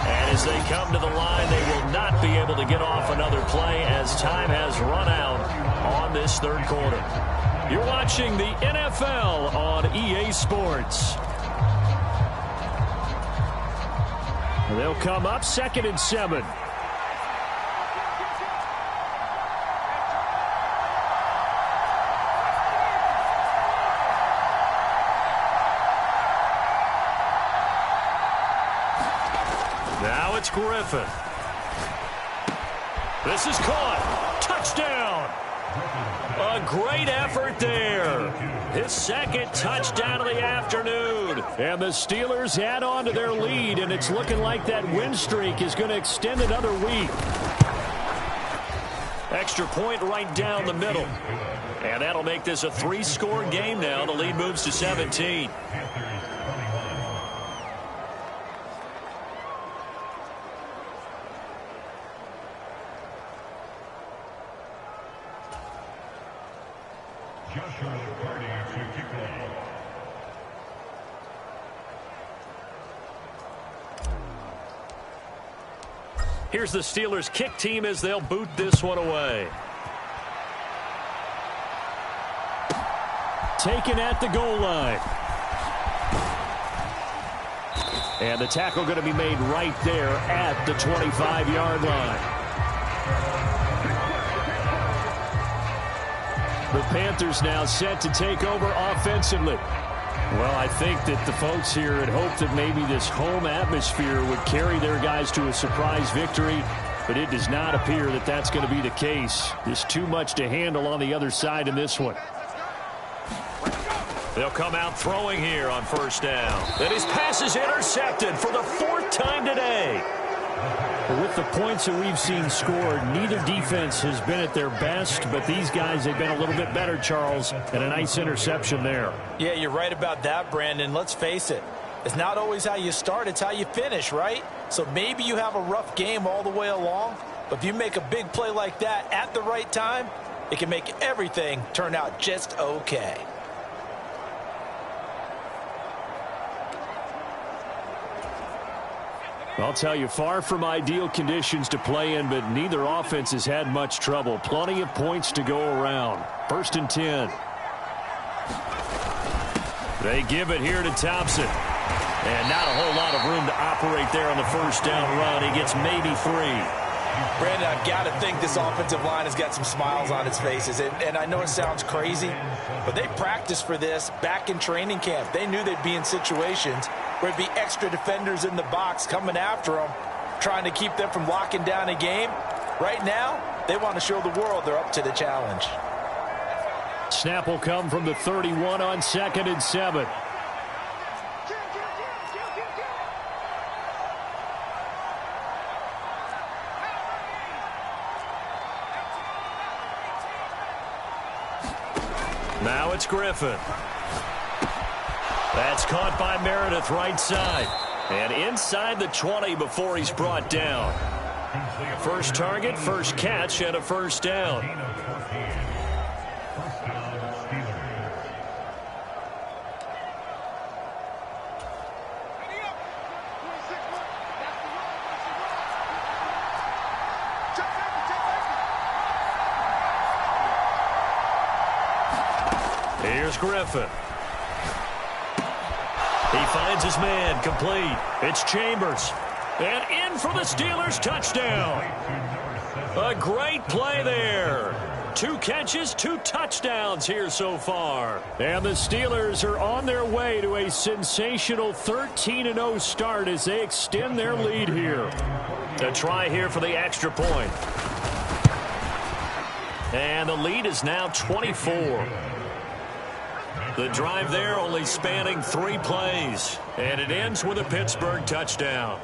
S1: And as they come to the line, they will not be able to get off another play as time has run out on this third quarter. You're watching the NFL on EA Sports. They'll come up 2nd and 7. Now it's Griffin. This is caught. Touchdown. A great effort there. His 2nd touchdown of the afternoon. And the Steelers add on to their lead, and it's looking like that win streak is going to extend another week. Extra point right down the middle. And that'll make this a 3-score game now. The lead moves to 17. Here's the Steelers kick team as they'll boot this one away. Taken at the goal line. And the tackle going to be made right there at the 25-yard line. The Panthers now set to take over offensively. Well, I think that the folks here had hoped that maybe this home atmosphere would carry their guys to a surprise victory, but it does not appear that that's going to be the case. There's too much to handle on the other side in this one. They'll come out throwing here on first down. And his pass is intercepted for the 4th time today. With the points that we've seen scored, neither defense has been at their best, but these guys have been a little bit better, Charles, and a nice interception there.
S2: Yeah, you're right about that, Brandon. Let's face it. It's not always how you start, it's how you finish, right? So maybe you have a rough game all the way along, but if you make a big play like that at the right time, it can make everything turn out just okay.
S1: I'll tell you, far from ideal conditions to play in, but neither offense has had much trouble. Plenty of points to go around. 1st and 10. They give it here to Thompson. And not a whole lot of room to operate there on the first down run. He gets maybe 3.
S2: Brandon, I've got to think this offensive line has got some smiles on its faces. And I know it sounds crazy, but they practiced for this back in training camp. They knew they'd be in situations where it'd be extra defenders in the box coming after them, trying to keep them from locking down a game. Right now, they want to show the world they're up to the challenge.
S1: Snap will come from the 31 on 2nd and 7. Now it's Griffin. That's caught by Meredith right side. And inside the 20 before he's brought down. First target, first catch, and a first down. Here's Griffin. He finds his man, complete. It's Chambers. And in for the Steelers, touchdown. A great play there. 2 catches, 2 touchdowns here so far. And the Steelers are on their way to a sensational 13-0 start as they extend their lead here. A try here for the extra point. And the lead is now 24. The drive there only spanning 3 plays. And it ends with a Pittsburgh touchdown.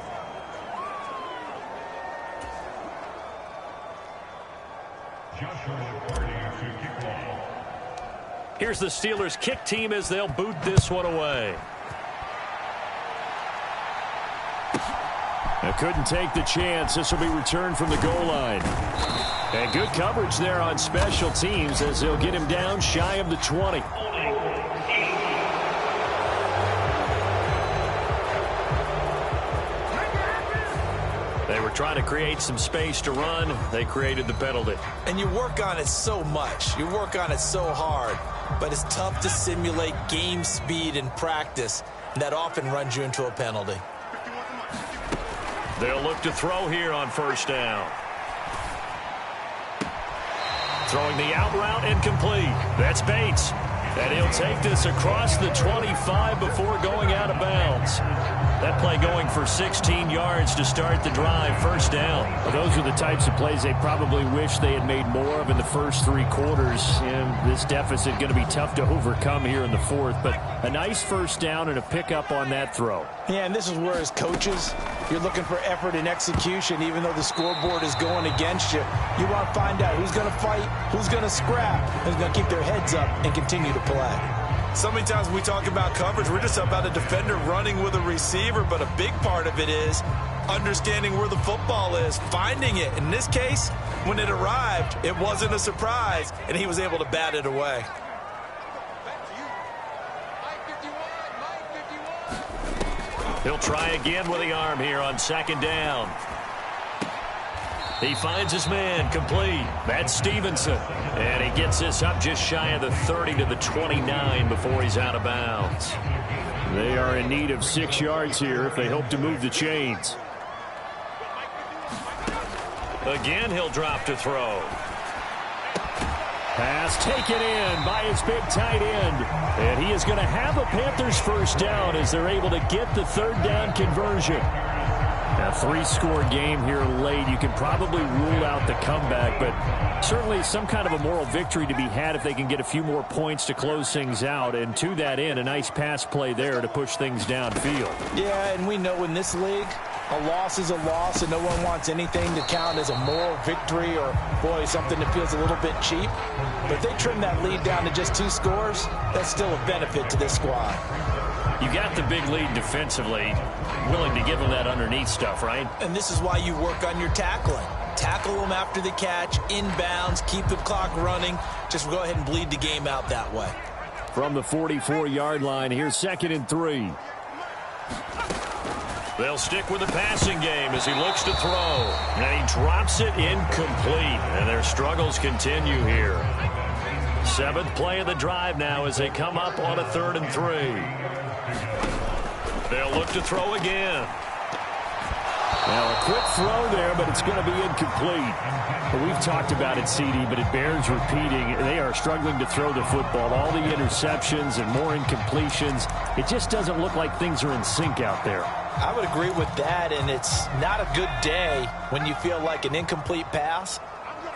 S1: Here's the Steelers kick team as they'll boot this one away. They couldn't take the chance. This will be returned from the goal line. And good coverage there on special teams as they'll get him down shy of the 20. They were trying to create some space to run. They created the penalty.
S2: And you work on it so much. You work on it so hard. But it's tough to simulate game speed in practice. That often runs you into a penalty.
S1: They'll look to throw here on first down. Throwing the out route incomplete. That's Bates. And he'll take this across the 25 before going out of bounds. That play going for 16 yards to start the drive. First down. Well, those are the types of plays they probably wish they had made more of in the first 3 quarters. And this deficit going to be tough to overcome here in the 4th. But a nice first down and a pickup on that throw.
S2: Yeah, and this is where as coaches, you're looking for effort and execution. Even though the scoreboard is going against you, you want to find out who's going to fight, who's going to scrap, who's going to keep their heads up and continue to play. So many times when we talk about coverage, we're just about a defender running with a receiver, but a big part of it is understanding where the football is, finding it. In this case, when it arrived, it wasn't a surprise, and he was able to bat it away.
S1: He'll try again with the arm here on second down. He finds his man, complete. That's Stevenson. And he gets this up just shy of the 30 to the 29 before he's out of bounds. They are in need of 6 yards here if they hope to move the chains. Again, he'll drop to throw. Pass taken in by his big tight end. And he is going to have a Panthers first down as they're able to get the third down conversion. A 3-score game here late. You can probably rule out the comeback, but certainly some kind of a moral victory to be had if they can get a few more points to close things out. And to that end, a nice pass play there to push things downfield.
S2: Yeah, and we know in this league, a loss is a loss, and no one wants anything to count as a moral victory or, boy, something that feels a little bit cheap. But if they trim that lead down to just 2 scores, that's still a benefit to this squad.
S1: You got the big lead defensively, willing to give them that underneath stuff, right?
S2: And this is why you work on your tackling. Tackle them after the catch, inbounds, keep the clock running. Just go ahead and bleed the game out that way.
S1: From the 44-yard line, here's 2nd and 3. They'll stick with the passing game as he looks to throw. And he drops it incomplete. And their struggles continue here. 7th play of the drive now as they come up on a 3rd and 3. They'll look to throw again. Now a quick throw there, but it's going to be incomplete. Well, we've talked about it, CD, but it bears repeating. They are struggling to throw the football. All the interceptions and more incompletions. It just doesn't look like things are in sync out there.
S2: I would agree with that, and it's not a good day when you feel like an incomplete pass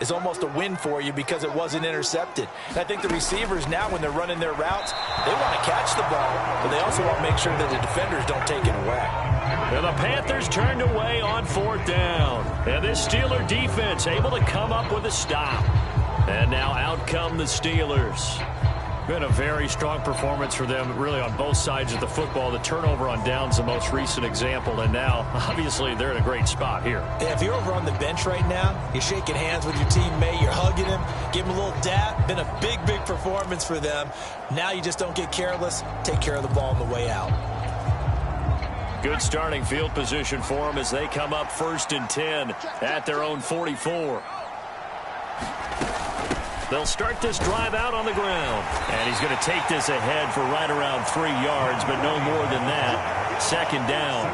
S2: is almost a win for you because it wasn't intercepted. And I think the receivers now, when they're running their routes, they want to catch the ball, but they also want to make sure that the defenders don't take it away.
S1: And the Panthers turned away on 4th down. And this Steeler defense able to come up with a stop. And now out come the Steelers. Been a very strong performance for them, really, on both sides of the football. The turnover on downs, the most recent example, and now, obviously, they're in a great spot here.
S2: Yeah, if you're over on the bench right now, you're shaking hands with your teammate, you're hugging him, give him a little dap. Been a big, big performance for them. Now you just don't get careless. Take care of the ball on the way out.
S1: Good starting field position for them as they come up 1st and 10 at their own 44. They'll start this drive out on the ground. And he's going to take this ahead for right around 3 yards, but no more than that. 2nd down.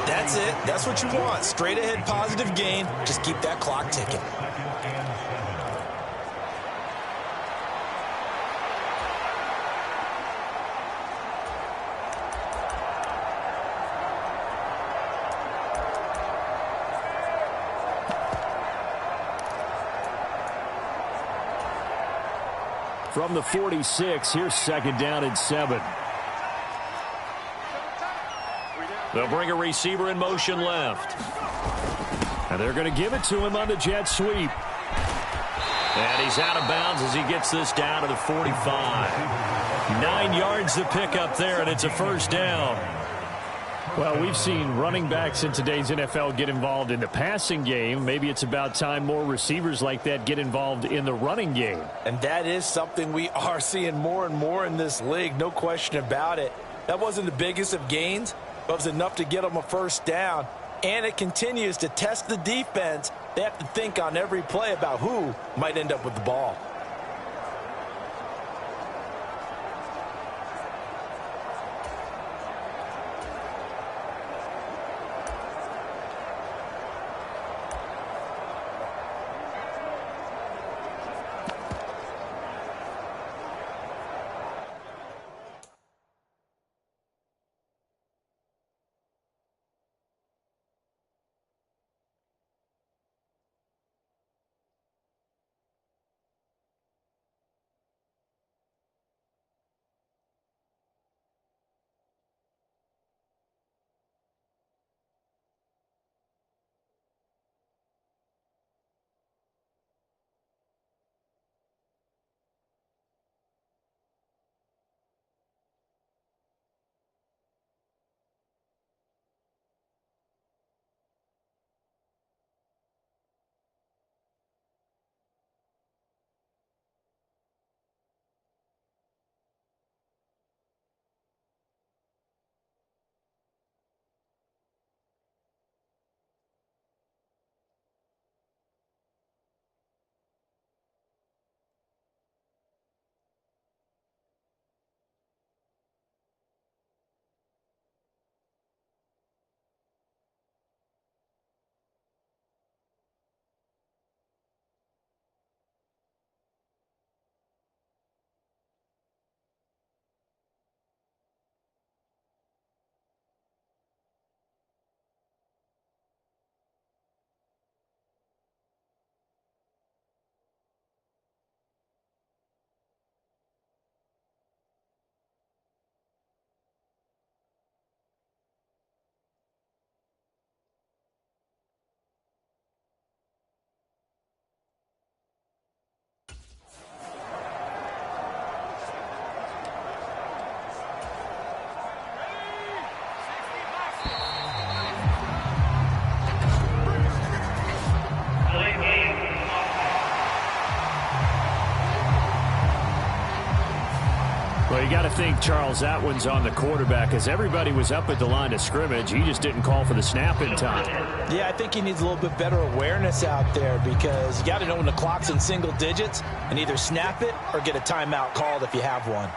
S2: That's it. That's what you want. Straight ahead positive gain. Just keep that clock ticking.
S1: From the 46, here's 2nd down and 7. They'll bring a receiver in motion left. And they're going to give it to him on the jet sweep. And he's out of bounds as he gets this down to the 45. 9 yards to pick up there, and it's a 1st down. Well, we've seen running backs in today's NFL get involved in the passing game. Maybe it's about time more receivers like that get involved in the running game.
S2: And that is something we are seeing more and more in this league, no question about it. That wasn't the biggest of gains, but it was enough to get them a 1st down. And it continues to test the defense. They have to think on every play about who might end up with the ball.
S1: got to think, Charles, that one's on the quarterback as everybody was up at the line of scrimmage. He just didn't call for the snap in time.
S2: Yeah, I think he needs a little bit better awareness out there because you got to know when the clock's in single digits and either snap it or get a timeout called if you have one.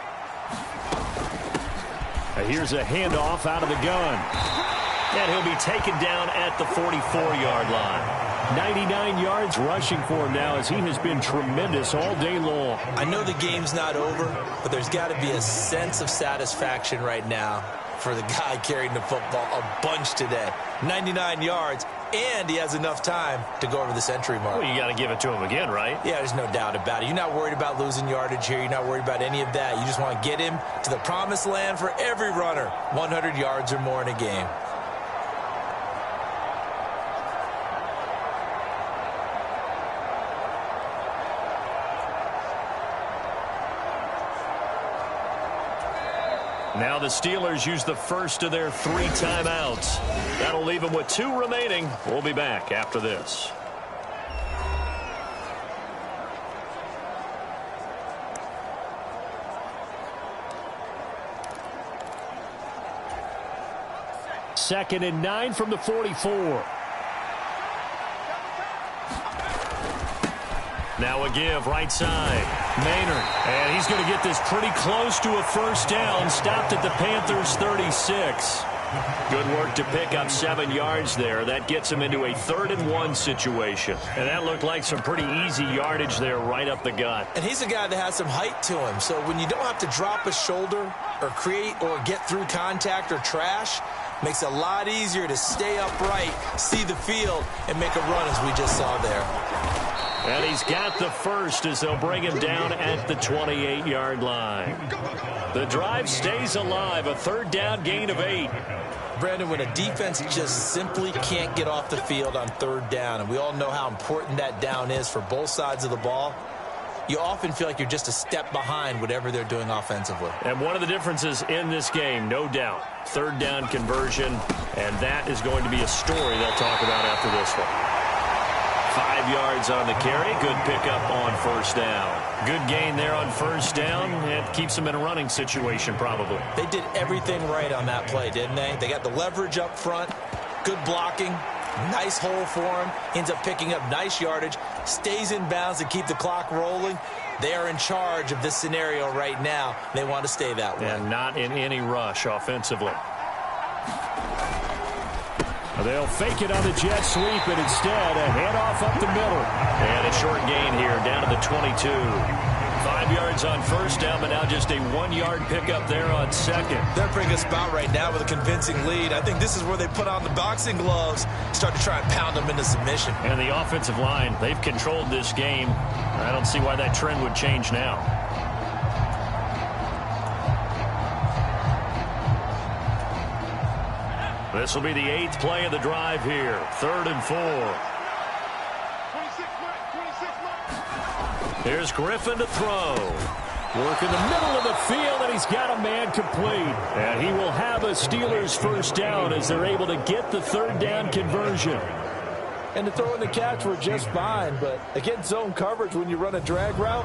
S1: Here's a handoff out of the gun. And he'll be taken down at the 44-yard line. 99 yards rushing for him now as he has been tremendous all day long.
S2: I know the game's not over, but there's got to be a sense of satisfaction right now for the guy carrying the football a bunch today. 99 yards, and he has enough time to go over the century mark.
S1: Well, you got to give it to him again, right?
S2: Yeah, there's no doubt about it. You're not worried about losing yardage here. You're not worried about any of that. You just want to get him to the promised land for every runner. 100 yards or more in a game.
S1: Now the Steelers use the first of their 3 timeouts. That'll leave them with 2 remaining. We'll be back after this. Second and 9 from the 44. Now a give right side. Maynard. And he's going to get this pretty close to a first down. Stopped at the Panthers' 36. Good work to pick up 7 yards there. That gets him into a 3rd and 1 situation. And that looked like some pretty easy yardage there right up the gut.
S2: And he's a guy that has some height to him. So when you don't have to drop a shoulder or create or get through contact or trash, makes it a lot easier to stay upright, see the field, and make a run as we just saw there.
S1: And he's got the first as they'll bring him down at the 28-yard line. The drive stays alive, a 3rd down gain of 8.
S2: Brandon, when a defense just simply can't get off the field on 3rd down, and we all know how important that down is for both sides of the ball, you often feel like you're just a step behind whatever they're doing offensively.
S1: And one of the differences in this game, no doubt, 3rd down conversion, and that is going to be a story they'll talk about after this one. 5 yards on the carry. Good pickup on first down. Good gain there on first down. It keeps them in a running situation probably.
S2: They did everything right on that play, didn't they? They got the leverage up front. Good blocking. Nice hole for him. Ends up picking up nice yardage. Stays in bounds to keep the clock rolling. They are in charge of this scenario right now. They want to stay that way.
S1: And not in any rush offensively. They'll fake it on the jet sweep, and instead a handoff up the middle. And a short gain here down to the 22. 5 yards on first down, but now just a 1-yard pickup there on second.
S2: They're pretty good spot right now with a convincing lead. I think this is where they put on the boxing gloves, start to try and pound them into submission.
S1: And the offensive line, they've controlled this game. I don't see why that trend would change now. This will be the 8th play of the drive here. 3rd and 4. Here's Griffin to throw. Work in the middle of the field, and he's got a man complete. And he will have a Steelers first down as they're able to get the 3rd down conversion.
S5: And the throw and the catch were just fine, but against zone coverage when you run a drag route,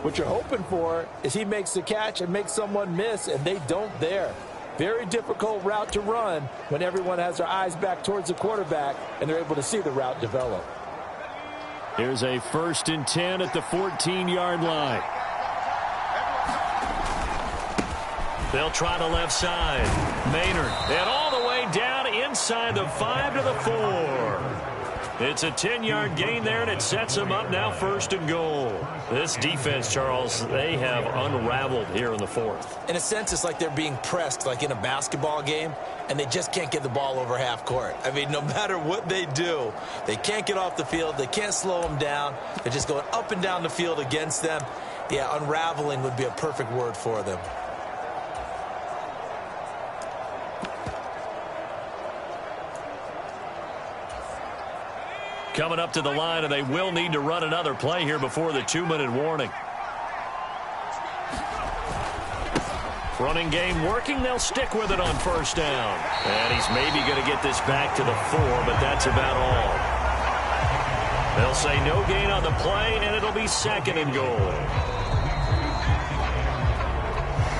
S5: what you're hoping for is he makes the catch and makes someone miss, and they don't there. Very difficult route to run when everyone has their eyes back towards the quarterback and they're able to see the route develop.
S1: Here's a 1st and 10 at the 14-yard line. They'll try the left side. Maynard. And all the way down inside the 5 to the 4. It's a 10-yard gain there, and it sets them up now 1st and goal. This defense, Charles, they have unraveled here in the 4th.
S2: In a sense, it's like they're being pressed like in a basketball game, and they just can't get the ball over half court. I mean, no matter what they do, they can't get off the field. They can't slow them down. They're just going up and down the field against them. Yeah, unraveling would be a perfect word for them.
S1: Coming up to the line, and they will need to run another play here before the 2-minute warning. Running game working. They'll stick with it on first down. And he's maybe going to get this back to the 4, but that's about all. They'll say no gain on the play, and it'll be 2nd and goal.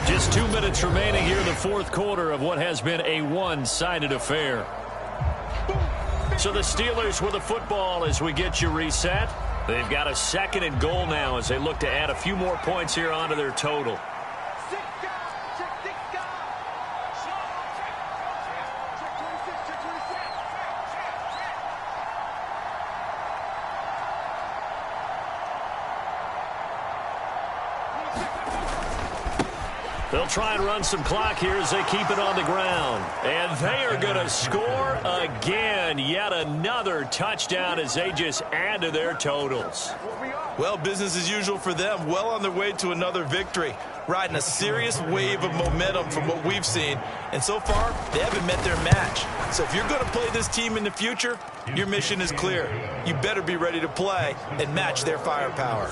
S1: Just 2 minutes remaining here in the fourth quarter of what has been a one-sided affair. So the Steelers with the football as we get you reset. They've got a 2nd and goal now as they look to add a few more points here onto their total. They'll try and run some clock here as they keep it on the ground. And they are going to score again. Yet another touchdown as they just add to their totals.
S2: Well, business as usual for them. Well on their way to another victory. Riding a serious wave of momentum from what we've seen. And so far, they haven't met their match. So if you're going to play this team in the future, your mission is clear. You better be ready to play and match their firepower.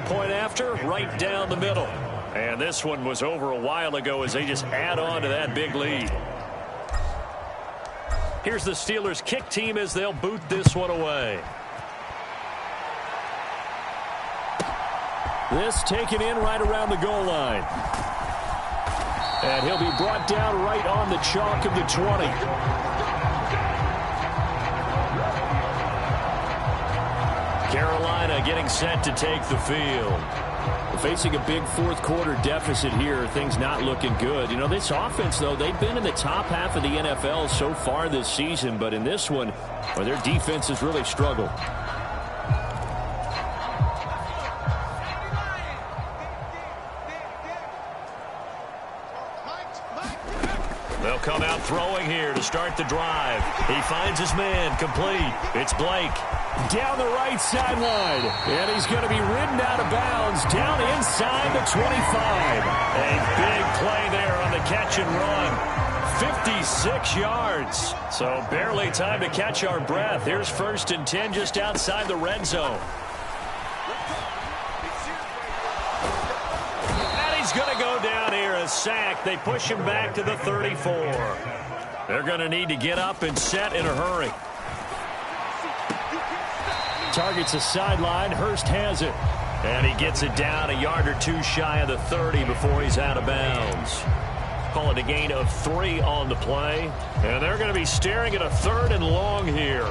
S1: Point after, right down the middle. And this one was over a while ago as they just add on to that big lead. Here's the Steelers kick team as they'll boot this one away. This taken in right around the goal line. And he'll be brought down right on the chalk of the 20. Carolina getting set to take the field. Facing a big fourth quarter deficit here, things not looking good. You know, this offense, though, they've been in the top half of the NFL so far this season, but in this one, well, their defense has really struggled. They'll come out throwing here to start the drive. He finds his man, complete. It's Blake. Down the right sideline. And he's going to be ridden out of bounds down inside the 25. A big play there on the catch and run. 56 yards. So barely time to catch our breath. Here's 1st and 10 just outside the red zone. And he's going to go down here, a sack. They push him back to the 34. They're going to need to get up and set in a hurry. Targets a sideline. Hurst has it. And he gets it down a yard or two shy of the 30 before he's out of bounds. Call it a gain of 3 on the play. And they're going to be staring at a 3rd and long here.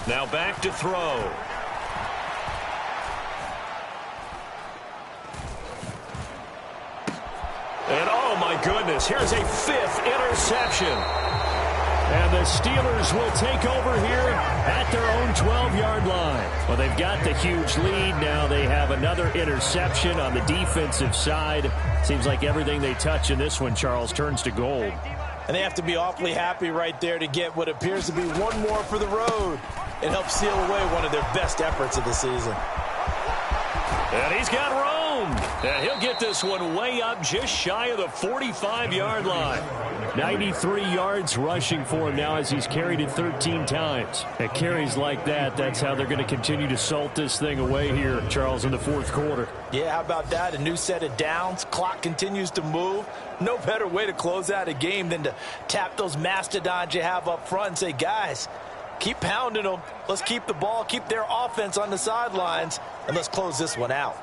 S1: Now back to throw. And oh my goodness, here's a 5th interception. And the Steelers will take over here at their own 12-yard line. Well, they've got the huge lead. Now they have another interception on the defensive side. Seems like everything they touch in this one, Charles, turns to gold.
S5: And they have to be awfully happy right there to get what appears to be one more for the road. It helps seal away one of their best efforts of the season.
S1: And he's got room. And he'll get this one way up just shy of the 45-yard line. 93 yards rushing for him now as he's carried it 13 times. At carries like that, that's how they're going to continue to salt this thing away here, Charles, in the fourth quarter.
S5: Yeah, how about that? A new set of downs. Clock continues to move. No better way to close out a game than to tap those mastodons you have up front and say, guys, keep pounding them. Let's keep the ball, keep their offense on the sidelines, and let's close this one out.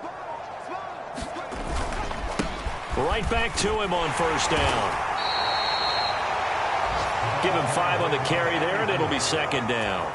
S1: Right back to him on 1st down. Give him 5 on the carry there, and it'll be 2nd down.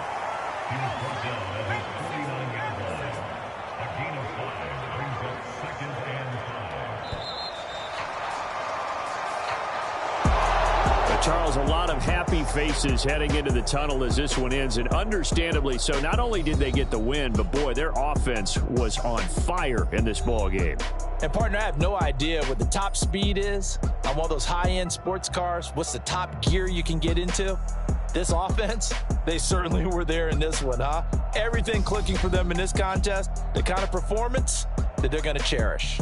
S1: Charles, a lot of happy faces heading into the tunnel as this one ends, and understandably so. Not only did they get the win, but boy, their offense was on fire in this ball game.
S5: And partner, I have no idea what the top speed is on one of those high-end sports cars. What's the top gear you can get into? This offense, they certainly were there in this one, huh? Everything clicking for them in this contest, the kind of performance that they're going to cherish.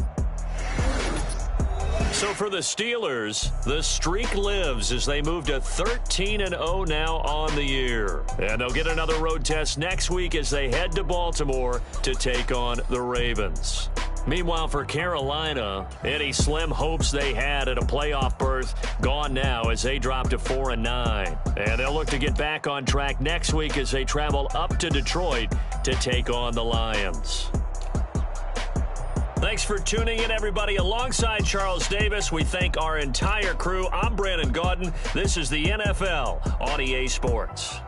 S1: So for the Steelers, the streak lives as they move to 13-0 now on the year. And they'll get another road test next week as they head to Baltimore to take on the Ravens. Meanwhile, for Carolina, any slim hopes they had at a playoff berth gone now as they drop to 4-9. And they'll look to get back on track next week as they travel up to Detroit to take on the Lions. Thanks for tuning in, everybody. Alongside Charles Davis, we thank our entire crew. I'm Brandon Gaudin. This is the NFL on EA Sports.